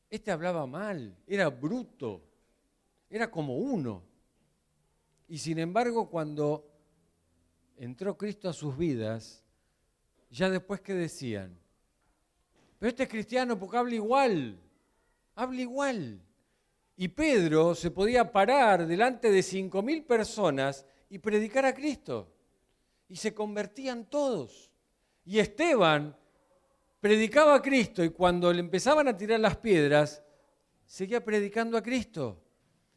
S1: este hablaba mal, era bruto, era como uno. Y sin embargo, cuando entró Cristo a sus vidas, ya después que decían, pero este es cristiano porque habla igual, habla igual. Y Pedro se podía parar delante de 5.000 personas y predicar a Cristo. Y se convertían todos. Y Esteban predicaba a Cristo y cuando le empezaban a tirar las piedras, seguía predicando a Cristo.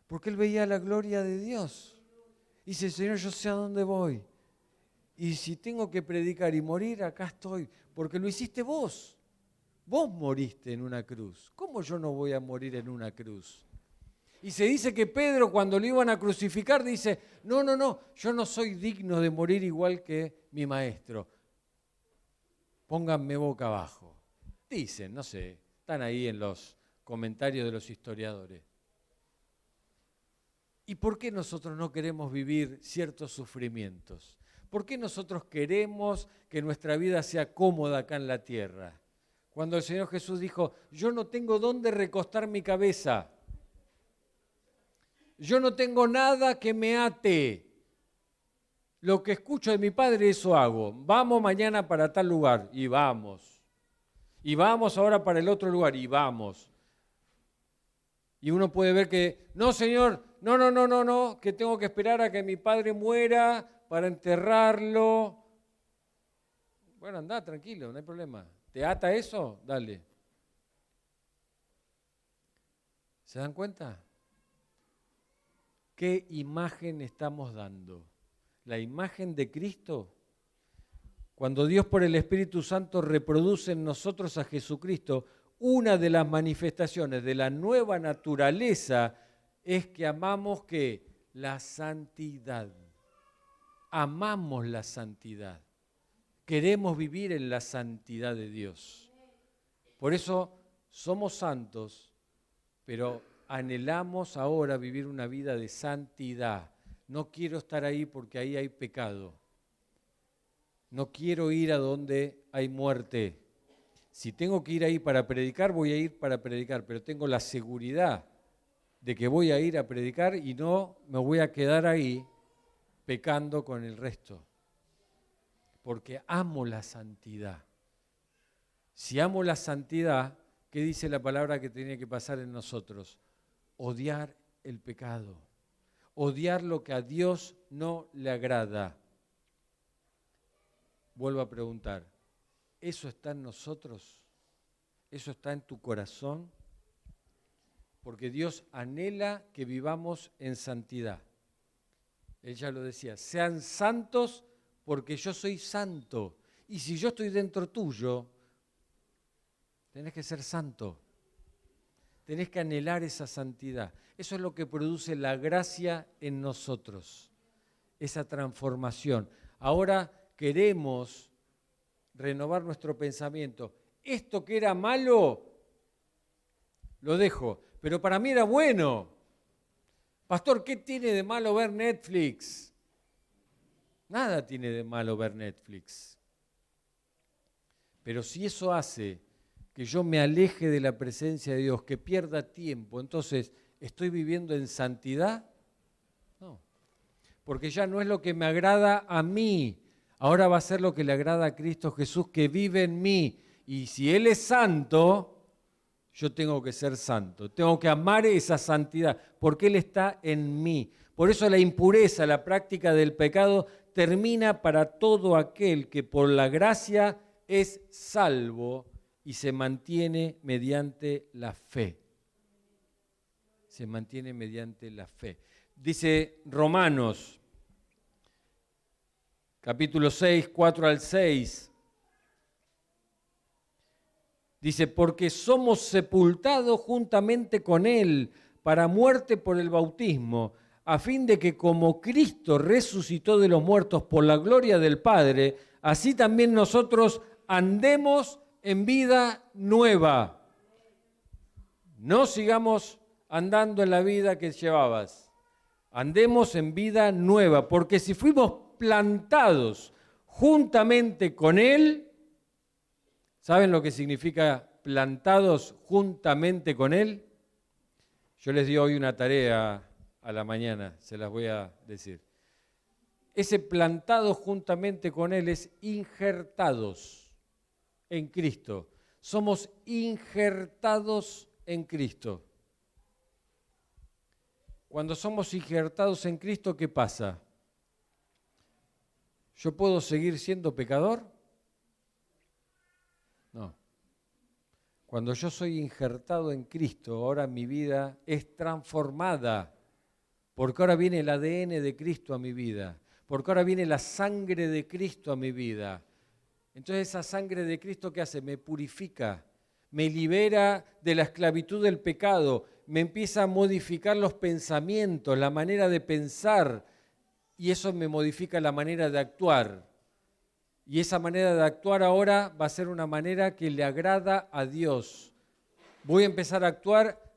S1: Porque él veía la gloria de Dios. Y dice, Señor, yo sé a dónde voy. Y si tengo que predicar y morir, acá estoy. Porque lo hiciste vos. Vos moriste en una cruz. ¿Cómo yo no voy a morir en una cruz? Y se dice que Pedro cuando lo iban a crucificar dice, no, yo no soy digno de morir igual que mi maestro. Pónganme boca abajo. Dicen, no sé, están ahí en los comentarios de los historiadores. ¿Y por qué nosotros no queremos vivir ciertos sufrimientos? ¿Por qué nosotros queremos que nuestra vida sea cómoda acá en la tierra? Cuando el Señor Jesús dijo, yo no tengo dónde recostar mi cabeza. Yo no tengo nada que me ate. Lo que escucho de mi Padre, eso hago. Vamos mañana para tal lugar, y vamos. Y vamos ahora para el otro lugar, y vamos. Y uno puede ver que, no, Señor, no, que tengo que esperar a que mi Padre muera para enterrarlo. Bueno, anda, tranquilo, no hay problema. ¿Te ata eso? Dale. ¿Se dan cuenta? ¿Qué imagen estamos dando? ¿La imagen de Cristo? Cuando Dios por el Espíritu Santo reproduce en nosotros a Jesucristo, una de las manifestaciones de la nueva naturaleza es que amamos ¿qué? La santidad. Amamos la santidad. Queremos vivir en la santidad de Dios. Por eso somos santos, pero anhelamos ahora vivir una vida de santidad. No quiero estar ahí porque ahí hay pecado. No quiero ir a donde hay muerte. Si tengo que ir ahí para predicar, voy a ir para predicar, pero tengo la seguridad de que voy a ir a predicar y no me voy a quedar ahí pecando con el resto. Porque amo la santidad. Si amo la santidad, ¿qué dice la palabra que tiene que pasar en nosotros? Odiar el pecado. Odiar lo que a Dios no le agrada. Vuelvo a preguntar, ¿eso está en nosotros? ¿Eso está en tu corazón? Porque Dios anhela que vivamos en santidad. Él ya lo decía, sean santos porque yo soy santo. Y si yo estoy dentro tuyo, tenés que ser santo. Tenés que anhelar esa santidad. Eso es lo que produce la gracia en nosotros, esa transformación. Ahora queremos renovar nuestro pensamiento. Esto que era malo, lo dejo, pero para mí era bueno. Pastor, ¿qué tiene de malo ver Netflix? Nada tiene de malo ver Netflix. Pero si eso hace que yo me aleje de la presencia de Dios, que pierda tiempo, entonces, ¿estoy viviendo en santidad? No. Porque ya no es lo que me agrada a mí. Ahora va a ser lo que le agrada a Cristo Jesús, que vive en mí. Y si Él es santo, yo tengo que ser santo. Tengo que amar esa santidad, porque Él está en mí. Por eso la impureza, la práctica del pecado, termina para todo aquel que por la gracia es salvo y se mantiene mediante la fe. Se mantiene mediante la fe. Dice Romanos, capítulo 6, 4 al 6. Dice, porque somos sepultados juntamente con Él para muerte por el bautismo, a fin de que como Cristo resucitó de los muertos por la gloria del Padre, así también nosotros andemos en vida nueva. No sigamos andando en la vida que llevabas. Andemos en vida nueva, porque si fuimos plantados juntamente con Él, ¿saben lo que significa plantados juntamente con Él? Yo les di hoy una tarea a la mañana, se las voy a decir. Ese plantados juntamente con Él es injertados en Cristo. Somos injertados en Cristo. Cuando somos injertados en Cristo, ¿qué pasa? ¿Yo puedo seguir siendo pecador? No. Cuando yo soy injertado en Cristo, ahora mi vida es transformada, porque ahora viene el ADN de Cristo a mi vida, porque ahora viene la sangre de Cristo a mi vida. Entonces esa sangre de Cristo, ¿qué hace? Me purifica, me libera de la esclavitud del pecado, me empieza a modificar los pensamientos, la manera de pensar, y eso me modifica la manera de actuar. Y esa manera de actuar ahora va a ser una manera que le agrada a Dios. Voy a empezar a actuar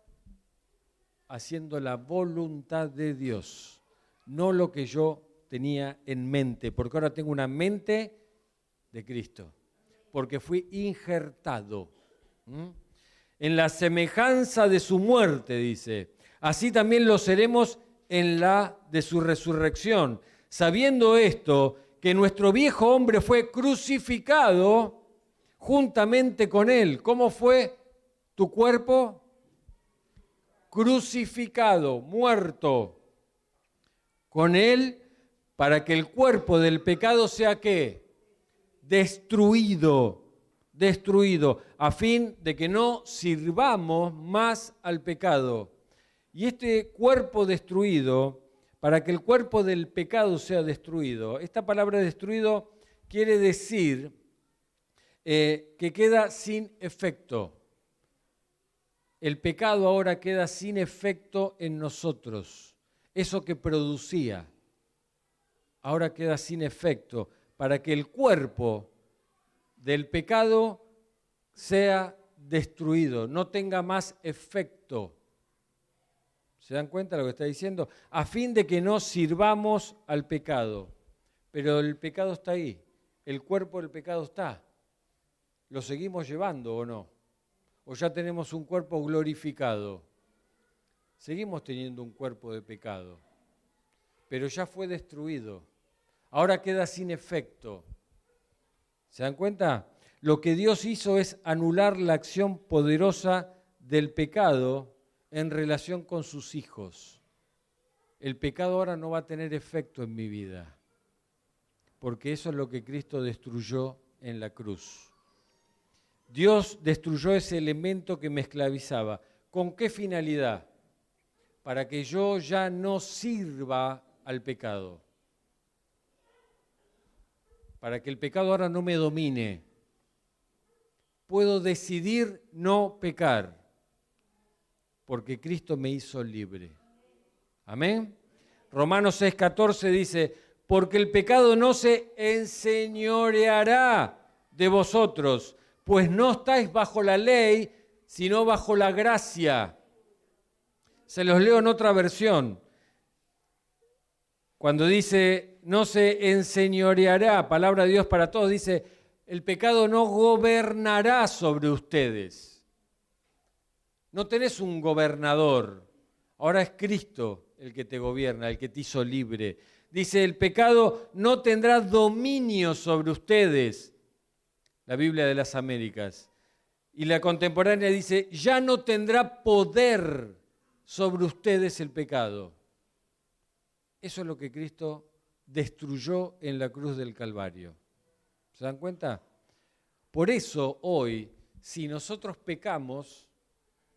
S1: haciendo la voluntad de Dios, no lo que yo tenía en mente, porque ahora tengo una mente de Cristo, porque fui injertado en la semejanza de su muerte, dice. Así también lo seremos en la de su resurrección. Sabiendo esto, que nuestro viejo hombre fue crucificado juntamente con Él. ¿Cómo fue tu cuerpo? Crucificado, muerto con Él, para que el cuerpo del pecado sea ¿qué? Destruido, a fin de que no sirvamos más al pecado. Y este cuerpo destruido, para que el cuerpo del pecado sea destruido, esta palabra destruido quiere decir que queda sin efecto. El pecado ahora queda sin efecto en nosotros. Eso que producía, ahora queda sin efecto, para que el cuerpo del pecado sea destruido, no tenga más efecto. ¿Se dan cuenta de lo que está diciendo? A fin de que no sirvamos al pecado. Pero el pecado está ahí, el cuerpo del pecado está. ¿Lo seguimos llevando o no? ¿O ya tenemos un cuerpo glorificado? Seguimos teniendo un cuerpo de pecado, pero ya fue destruido. Ahora queda sin efecto. ¿Se dan cuenta? Lo que Dios hizo es anular la acción poderosa del pecado en relación con sus hijos. El pecado ahora no va a tener efecto en mi vida, porque eso es lo que Cristo destruyó en la cruz. Dios destruyó ese elemento que me esclavizaba. ¿Con qué finalidad? Para que yo ya no sirva al pecado. Para que el pecado ahora no me domine. Puedo decidir no pecar, porque Cristo me hizo libre. Amén. Romanos 6:14 dice, porque el pecado no se enseñoreará de vosotros, pues no estáis bajo la ley, sino bajo la gracia. Se los leo en otra versión. Cuando dice no se enseñoreará, palabra de Dios para todos, dice, el pecado no gobernará sobre ustedes. No tenés un gobernador, ahora es Cristo el que te gobierna, el que te hizo libre. Dice, el pecado no tendrá dominio sobre ustedes, la Biblia de las Américas. Y la contemporánea dice, ya no tendrá poder sobre ustedes el pecado. Eso es lo que Cristo destruyó en la cruz del Calvario. ¿Se dan cuenta? Por eso hoy, si nosotros pecamos,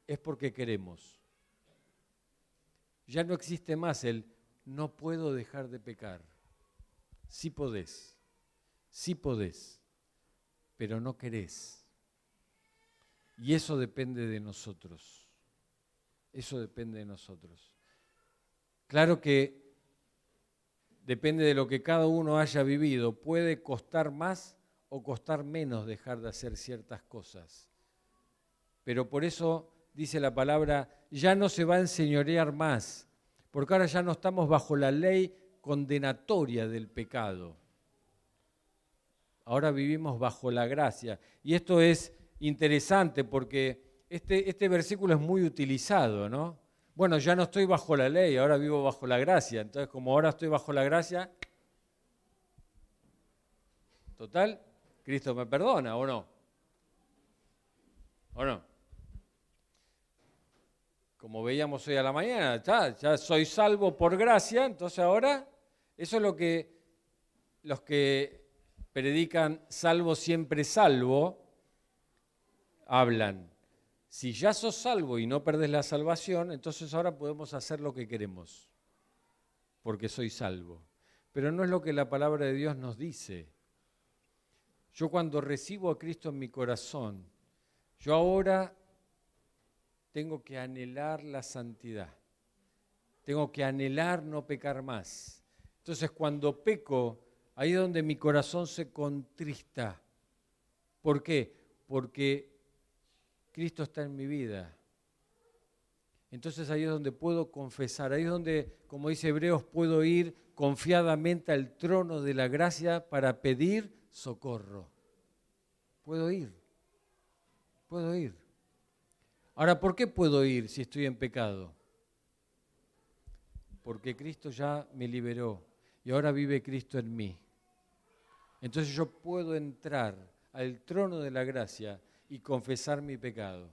S1: es porque queremos. Ya no existe más el no puedo dejar de pecar. Sí podés, pero no querés. Y eso depende de nosotros. Eso depende de nosotros. Claro que depende de lo que cada uno haya vivido. Puede costar más o costar menos dejar de hacer ciertas cosas. Pero por eso dice la palabra, ya no se va a enseñorear más, porque ahora ya no estamos bajo la ley condenatoria del pecado. Ahora vivimos bajo la gracia. Y esto es interesante porque este versículo es muy utilizado, ¿no? Bueno, ya no estoy bajo la ley, ahora vivo bajo la gracia. Entonces, como ahora estoy bajo la gracia, total, Cristo me perdona, ¿o no? ¿O no? Como veíamos hoy a la mañana, ya soy salvo por gracia, entonces ahora, eso es lo que los que predican salvo siempre salvo, hablan. Si ya sos salvo y no perdés la salvación, entonces ahora podemos hacer lo que queremos, porque soy salvo. Pero no es lo que la palabra de Dios nos dice. Yo cuando recibo a Cristo en mi corazón, yo ahora tengo que anhelar la santidad. Tengo que anhelar no pecar más. Entonces cuando peco, ahí es donde mi corazón se contrista. ¿Por qué? Porque Cristo está en mi vida. Entonces ahí es donde puedo confesar, ahí es donde, como dice Hebreos, puedo ir confiadamente al trono de la gracia para pedir socorro. Puedo ir. Ahora, ¿por qué puedo ir si estoy en pecado? Porque Cristo ya me liberó y ahora vive Cristo en mí. Entonces yo puedo entrar al trono de la gracia y confesar mi pecado.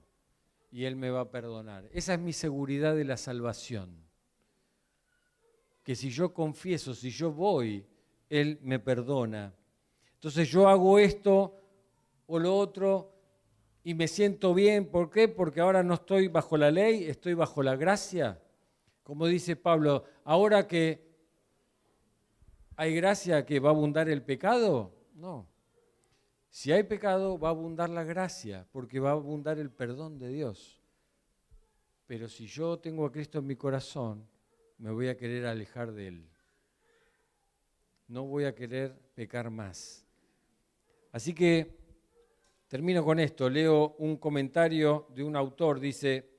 S1: Y Él me va a perdonar. Esa es mi seguridad de la salvación. Que si yo confieso, si yo voy, Él me perdona. Entonces yo hago esto o lo otro y me siento bien. ¿Por qué? Porque ahora no estoy bajo la ley, estoy bajo la gracia. Como dice Pablo, ahora que hay gracia, ¿que va a abundar el pecado? No. Si hay pecado, va a abundar la gracia, porque va a abundar el perdón de Dios. Pero si yo tengo a Cristo en mi corazón, me voy a querer alejar de Él. No voy a querer pecar más. Así que termino con esto. Leo un comentario de un autor. Dice,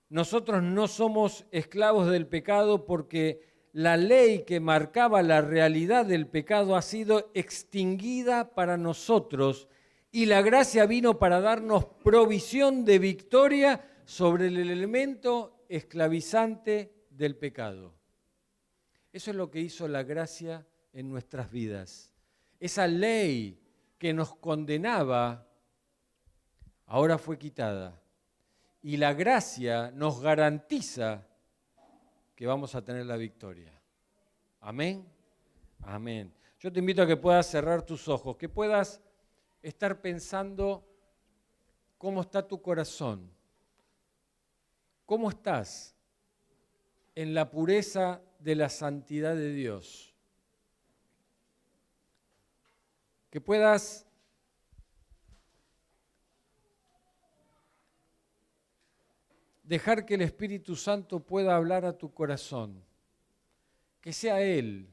S1: nosotros no somos esclavos del pecado porque la ley que marcaba la realidad del pecado ha sido extinguida para nosotros y la gracia vino para darnos provisión de victoria sobre el elemento esclavizante del pecado. Eso es lo que hizo la gracia en nuestras vidas. Esa ley que nos condenaba ahora fue quitada. Y la gracia nos garantiza que vamos a tener la victoria. Amén. Amén. Yo te invito a que puedas cerrar tus ojos, que puedas estar pensando cómo está tu corazón. ¿Cómo estás en la pureza de la santidad de Dios? Que puedas dejar que el Espíritu Santo pueda hablar a tu corazón. Que sea Él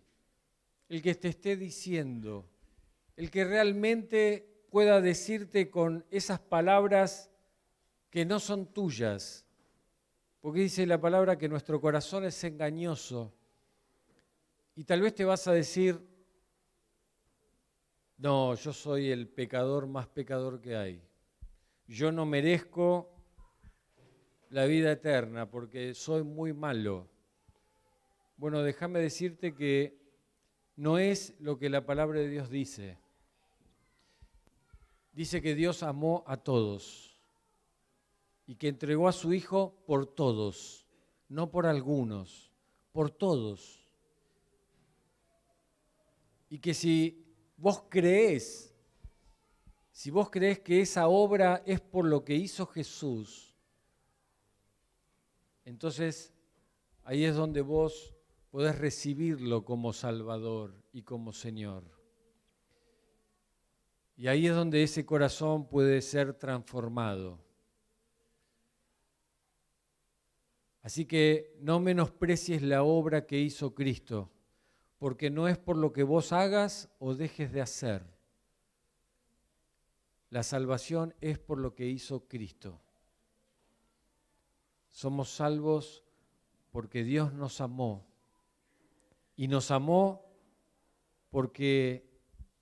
S1: el que te esté diciendo, el que realmente pueda decirte con esas palabras que no son tuyas. Porque dice la palabra que nuestro corazón es engañoso Y tal vez te vas a decir, no, yo soy el pecador más pecador que hay. Yo no merezco la vida eterna porque soy muy malo. Bueno, déjame decirte que no es lo que la palabra de Dios dice. Dice que Dios amó a todos y que entregó a su Hijo por todos, no por algunos, por todos. Y que si vos creés que esa obra es por lo que hizo Jesús, entonces ahí es donde vos podés recibirlo como Salvador y como Señor. Y ahí es donde ese corazón puede ser transformado. Así que no menosprecies la obra que hizo Cristo, porque no es por lo que vos hagas o dejes de hacer. La salvación es por lo que hizo Cristo. Somos salvos porque Dios nos amó. Y nos amó porque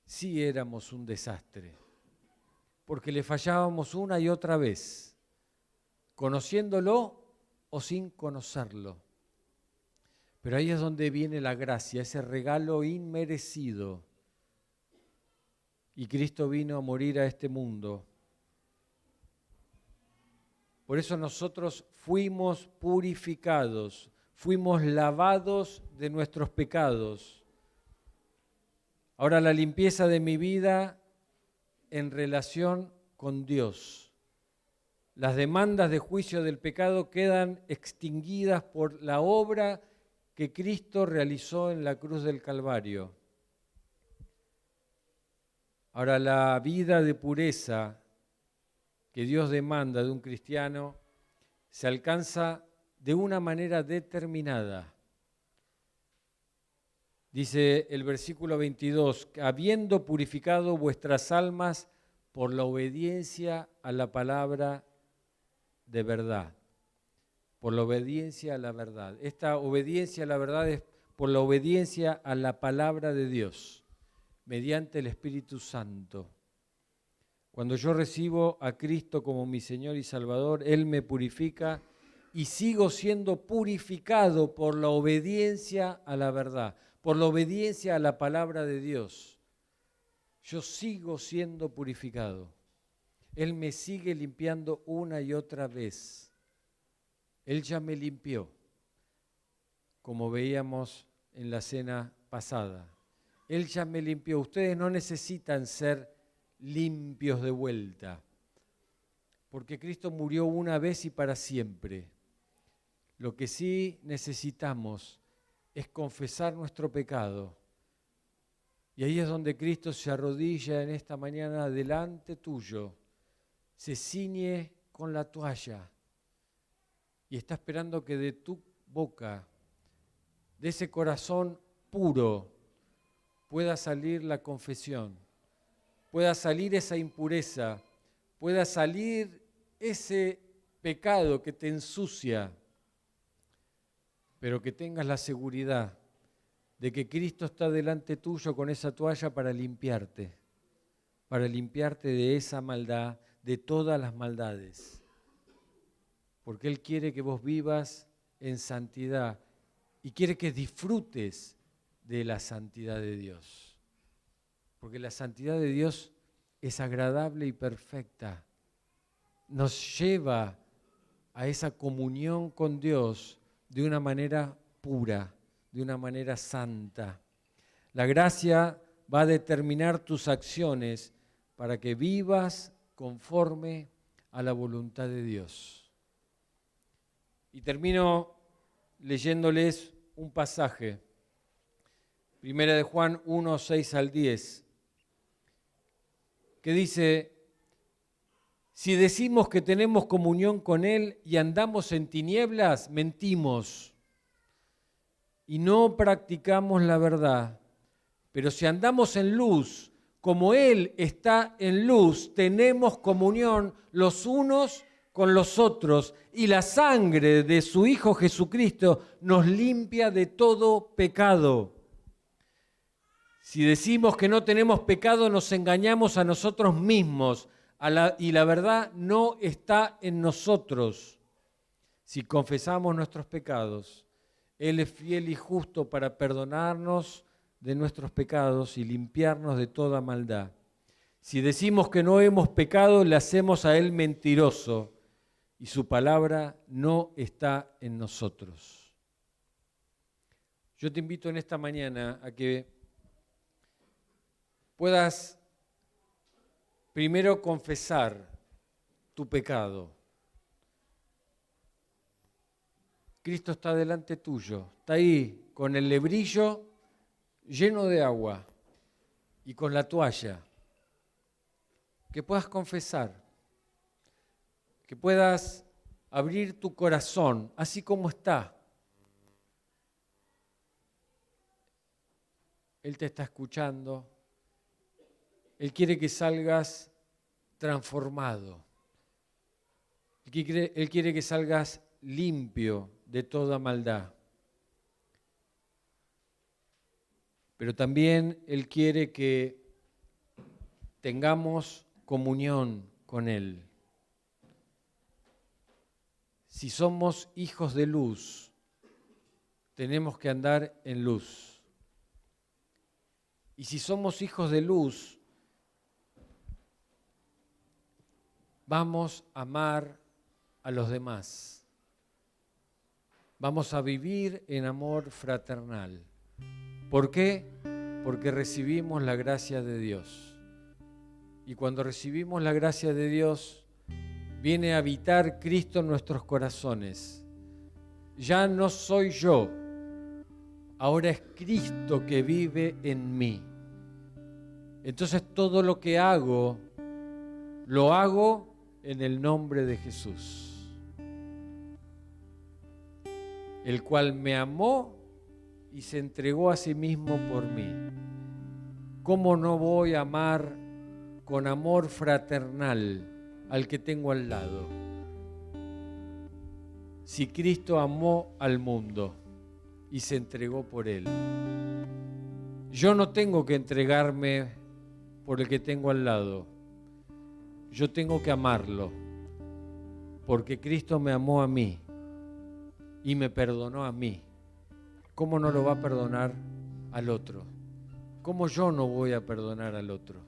S1: sí éramos un desastre, porque le fallábamos una y otra vez, conociéndolo o sin conocerlo. Pero ahí es donde viene la gracia, ese regalo inmerecido. Y Cristo vino a morir a este mundo. Por eso nosotros fuimos purificados, fuimos lavados de nuestros pecados. Ahora la limpieza de mi vida en relación con Dios. Las demandas de juicio del pecado quedan extinguidas por la obra que Cristo realizó en la cruz del Calvario. Ahora la vida de pureza que Dios demanda de un cristiano se alcanza de una manera determinada. Dice el versículo 22, habiendo purificado vuestras almas por la obediencia a la palabra de verdad. Por la obediencia a la verdad. Esta obediencia a la verdad es por la obediencia a la palabra de Dios, mediante el Espíritu Santo. Cuando yo recibo a Cristo como mi Señor y Salvador, Él me purifica y sigo siendo purificado por la obediencia a la verdad, por la obediencia a la palabra de Dios. Yo sigo siendo purificado. Él me sigue limpiando una y otra vez. Él ya me limpió, como veíamos en la cena pasada. Él ya me limpió. Ustedes no necesitan ser limpios de vuelta, porque Cristo murió una vez y para siempre. Lo que sí necesitamos es confesar nuestro pecado. Y ahí es donde Cristo se arrodilla en esta mañana delante tuyo, se ciñe con la toalla y está esperando que de tu boca, de ese corazón puro, pueda salir la confesión, pueda salir esa impureza, pueda salir ese pecado que te ensucia, pero que tengas la seguridad de que Cristo está delante tuyo con esa toalla para limpiarte de esa maldad, de todas las maldades. Porque Él quiere que vos vivas en santidad y quiere que disfrutes de la santidad de Dios. Porque la santidad de Dios es agradable y perfecta. Nos lleva a esa comunión con Dios de una manera pura, de una manera santa. La gracia va a determinar tus acciones para que vivas conforme a la voluntad de Dios. Y termino leyéndoles un pasaje. Primera de Juan 1, 6 al 10, que dice, si decimos que tenemos comunión con Él y andamos en tinieblas, mentimos y no practicamos la verdad. Pero si andamos en luz, como Él está en luz, tenemos comunión los unos con los otros y la sangre de su Hijo Jesucristo nos limpia de todo pecado. Si decimos que no tenemos pecado, nos engañamos a nosotros mismos y la verdad no está en nosotros. Si confesamos nuestros pecados, Él es fiel y justo para perdonarnos de nuestros pecados y limpiarnos de toda maldad. Si decimos que no hemos pecado, le hacemos a Él mentiroso y su palabra no está en nosotros. Yo te invito en esta mañana a que puedas primero confesar tu pecado. Cristo está delante tuyo, está ahí con el lebrillo lleno de agua y con la toalla. Que puedas confesar, que puedas abrir tu corazón así como está. Él te está escuchando. Él quiere que salgas transformado. Él quiere que salgas limpio de toda maldad. Pero también Él quiere que tengamos comunión con Él. Si somos hijos de luz, tenemos que andar en luz. Y si somos hijos de luz, vamos a amar a los demás. Vamos a vivir en amor fraternal. ¿Por qué? Porque recibimos la gracia de Dios. Y cuando recibimos la gracia de Dios, viene a habitar Cristo en nuestros corazones. Ya no soy yo, ahora es Cristo que vive en mí. Entonces todo lo que hago, lo hago en el nombre de Jesús, el cual me amó y se entregó a sí mismo por mí. ¿Cómo no voy a amar con amor fraternal al que tengo al lado? Si Cristo amó al mundo y se entregó por él, yo no tengo que entregarme por el que tengo al lado. Yo tengo que amarlo, porque Cristo me amó a mí y me perdonó a mí. ¿Cómo no lo va a perdonar al otro? ¿Cómo yo no voy a perdonar al otro?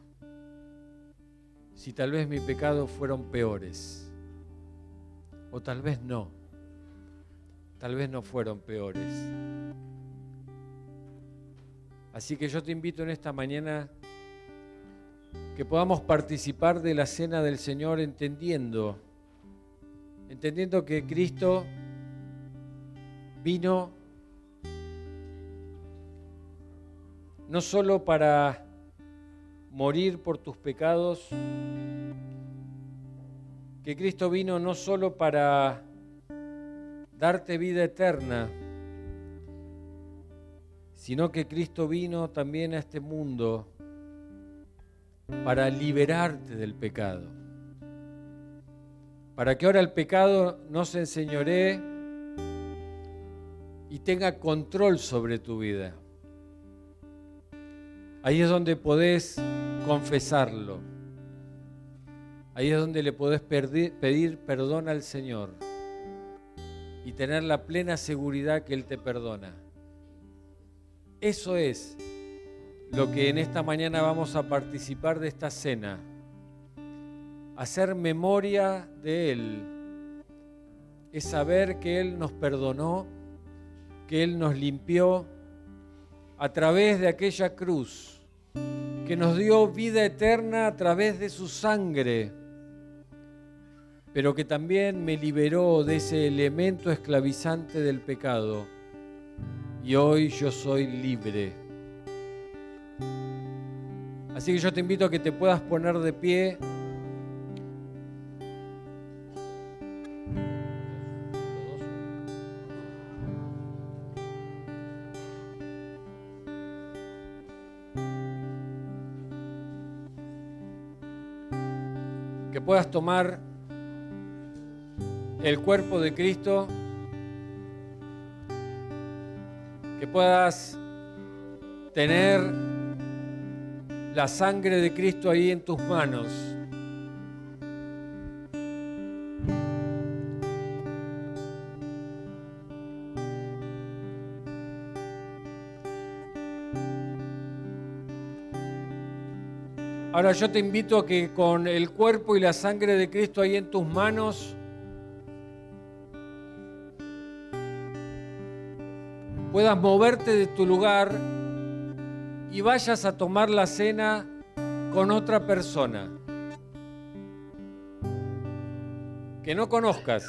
S1: Si tal vez mis pecados fueron peores, o tal vez no fueron peores. Así que yo te invito en esta mañana que podamos participar de la cena del Señor entendiendo que Cristo vino no solo para morir por tus pecados, que Cristo vino no solo para darte vida eterna, sino que Cristo vino también a este mundo para liberarte del pecado, para que ahora el pecado no se enseñoree y tenga control sobre tu vida. Ahí es donde podés confesarlo. Ahí es donde le podés pedir perdón al Señor y tener la plena seguridad que Él te perdona. Eso es lo que en esta mañana vamos a participar de esta cena. Hacer memoria de Él es saber que Él nos perdonó, que Él nos limpió a través de aquella cruz, que nos dio vida eterna a través de su sangre, pero que también me liberó de ese elemento esclavizante del pecado. Y hoy yo soy libre. Así que yo te invito a que te puedas poner de pie. Que puedas tomar el cuerpo de Cristo, que puedas tener la sangre de Cristo ahí en tus manos. Ahora yo te invito a que con el cuerpo y la sangre de Cristo ahí en tus manos puedas moverte de tu lugar y vayas a tomar la cena con otra persona que no conozcas.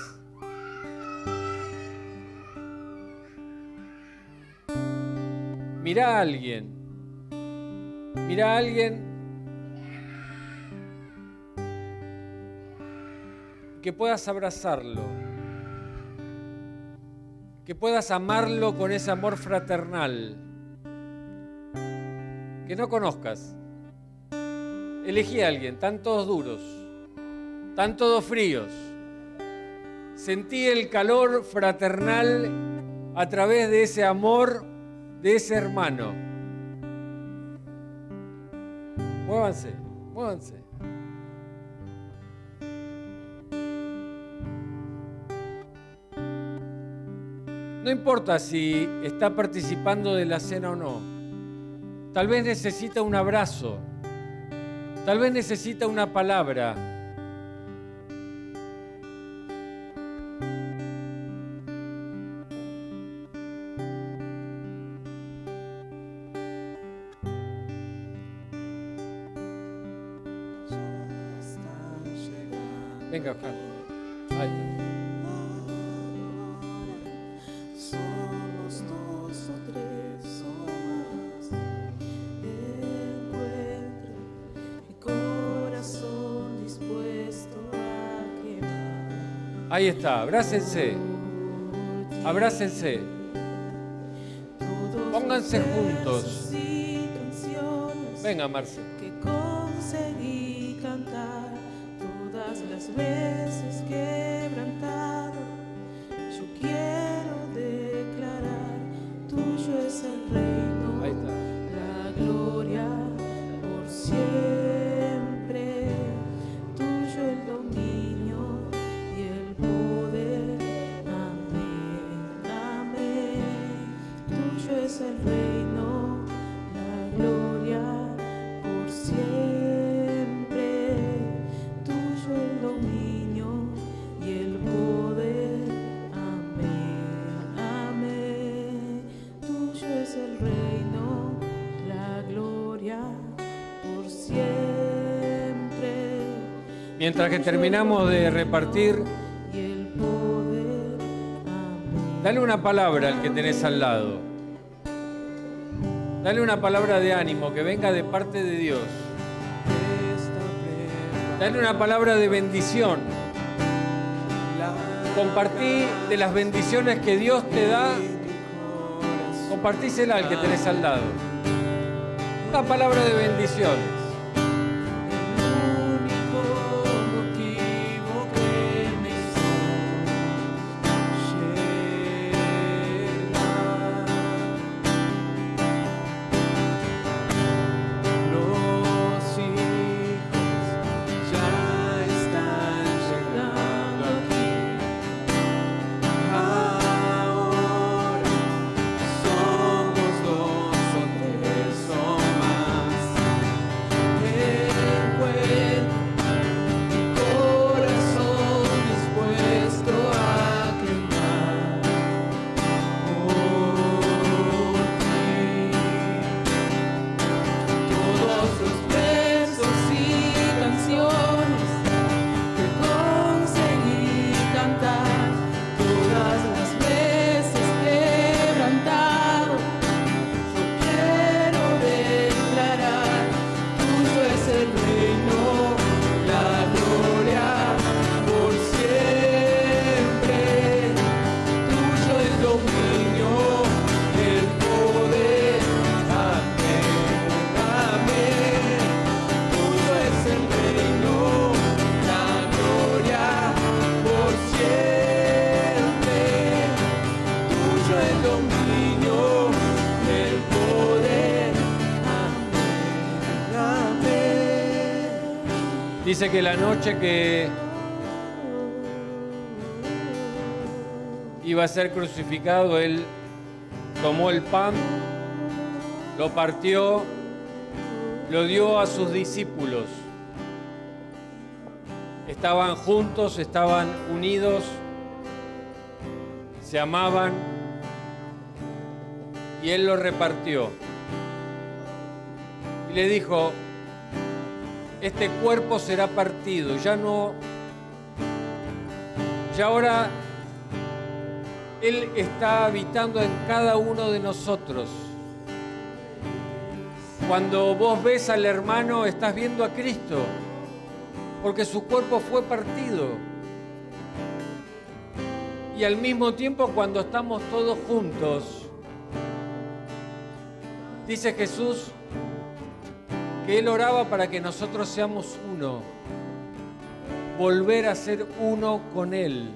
S1: Mira a alguien que puedas abrazarlo, que puedas amarlo con ese amor fraternal, que no conozcas. Elegí a alguien, están todos duros, están todos fríos. Sentí el calor fraternal a través de ese amor de ese hermano. Muévanse, muévanse. No importa si está participando de la cena o no. Tal vez necesita un abrazo. Tal vez necesita una palabra. Venga, Juan. Ahí está. Ahí está, abrácense, abrácense, pónganse juntos. Venga, Marce.
S2: Que conseguí cantar todas las veces quebrantado. Yo quiero declarar, tuyo es el reino,
S1: Ahí está.
S2: la gloria por siempre, tuyo el dominio y el poder. Amén, amén. Tuyo es el reino, la gloria por siempre, tuyo el dominio y el poder. Amén, amén. Tuyo es el reino, la gloria por siempre.
S1: Mientras que terminamos de repartir,
S2: Y el poder. Amén.
S1: dale una palabra al que tenés al lado. Dale una palabra de ánimo que venga de parte de Dios. Dale una palabra de bendición. Compartí de las bendiciones que Dios te da. Compartísela al que tenés al lado. Una palabra de bendiciones.
S2: El único motivo que me hizo llegar. Los hijos ya están llegando aquí. Ahora somos dos o tres o más.
S1: Dice que la noche que iba a ser crucificado, Él tomó el pan, lo partió, lo dio a sus discípulos. Estaban juntos, estaban unidos, se amaban y Él lo repartió. Y le dijo, este cuerpo será partido, ya ahora Él está habitando en cada uno de nosotros. Cuando vos ves al hermano, estás viendo a Cristo, porque su cuerpo fue partido. Y al mismo tiempo, cuando estamos todos juntos, dice Jesús que Él oraba para que nosotros seamos uno, volver a ser uno con Él,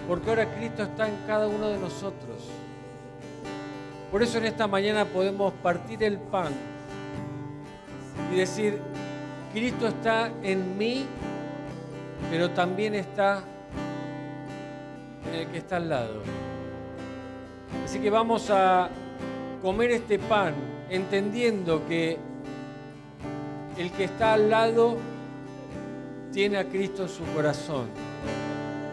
S1: porque ahora Cristo está en cada uno de nosotros. Por eso en esta mañana podemos partir el pan y decir, Cristo está en mí, pero también está en el que está al lado. Así que vamos a comer este pan entendiendo que el que está al lado tiene a Cristo en su corazón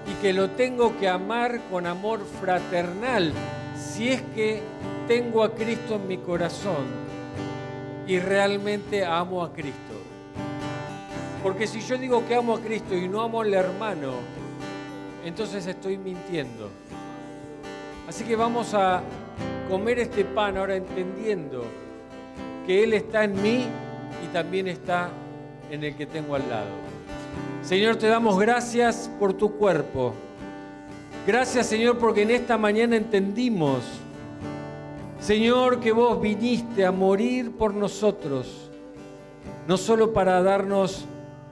S1: y que lo tengo que amar con amor fraternal si es que tengo a Cristo en mi corazón y realmente amo a Cristo. Porque si yo digo que amo a Cristo y no amo al hermano, entonces estoy mintiendo. Así que vamos a comer este pan ahora entendiendo que Él está en mí y también está en el que tengo al lado. Señor, te damos gracias por tu cuerpo. Gracias, Señor, porque en esta mañana entendimos, Señor, que vos viniste a morir por nosotros, no solo para darnos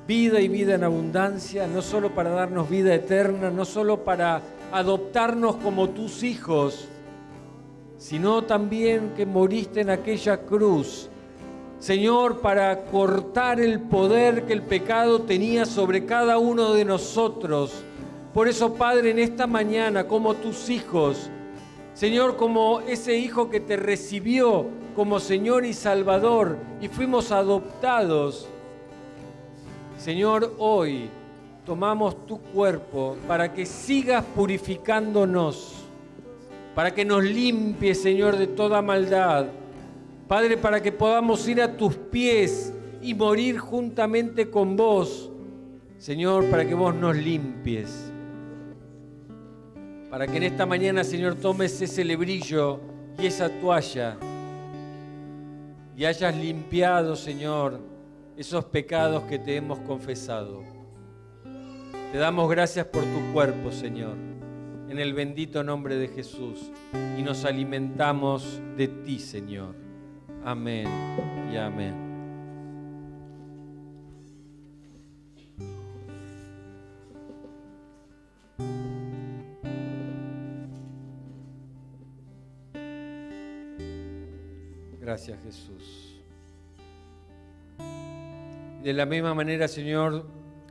S1: vida y vida en abundancia, no solo para darnos vida eterna, no solo para adoptarnos como tus hijos, sino también que moriste en aquella cruz, Señor, para cortar el poder que el pecado tenía sobre cada uno de nosotros. Por eso, Padre, en esta mañana, como tus hijos, Señor, como ese hijo que te recibió como Señor y Salvador y fuimos adoptados, Señor, hoy tomamos tu cuerpo para que sigas purificándonos, para que nos limpies, Señor, de toda maldad. Padre, para que podamos ir a tus pies y morir juntamente con vos, Señor, para que vos nos limpies. Para que en esta mañana, Señor, tomes ese lebrillo y esa toalla y hayas limpiado, Señor, esos pecados que te hemos confesado. Te damos gracias por tu cuerpo, Señor, en el bendito nombre de Jesús, y nos alimentamos de ti, Señor. Amén y amén. Gracias, Jesús. De la misma manera, Señor,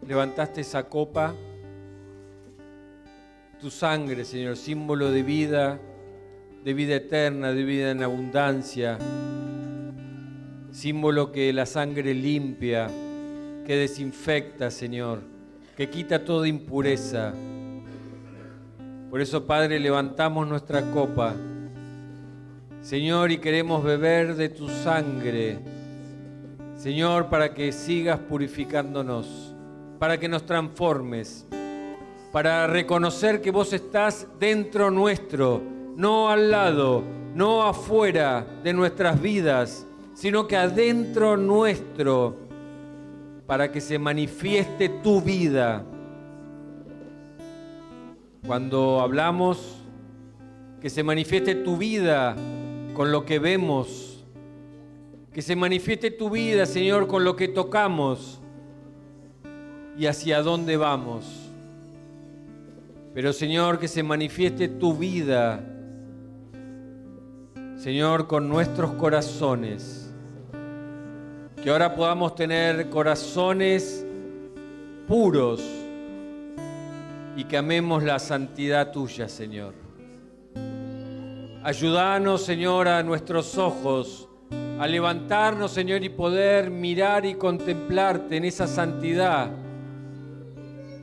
S1: levantaste esa copa, tu sangre, Señor, símbolo de vida eterna, de vida en abundancia, símbolo que la sangre limpia, que desinfecta, Señor, que quita toda impureza. Por eso, Padre, levantamos nuestra copa, Señor, y queremos beber de tu sangre, Señor, para que sigas purificándonos, para que nos transformes, para reconocer que vos estás dentro nuestro, no al lado, no afuera de nuestras vidas, sino que adentro nuestro, para que se manifieste tu vida. Cuando hablamos, que se manifieste tu vida con lo que vemos, que se manifieste tu vida, Señor, con lo que tocamos y hacia dónde vamos. Pero, Señor, que se manifieste tu vida, Señor, con nuestros corazones. Que ahora podamos tener corazones puros y que amemos la santidad tuya, Señor. Ayúdanos, Señor, a nuestros ojos a levantarnos, Señor, y poder mirar y contemplarte en esa santidad.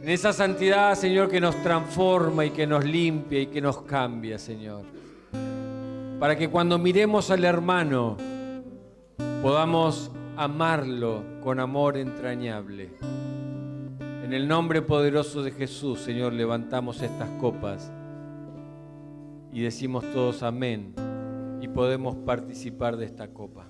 S1: En esa santidad, Señor, que nos transforma y que nos limpia y que nos cambia, Señor. Para que cuando miremos al hermano podamos amarlo con amor entrañable. En el nombre poderoso de Jesús, Señor, levantamos estas copas y decimos todos amén y podemos participar de esta copa.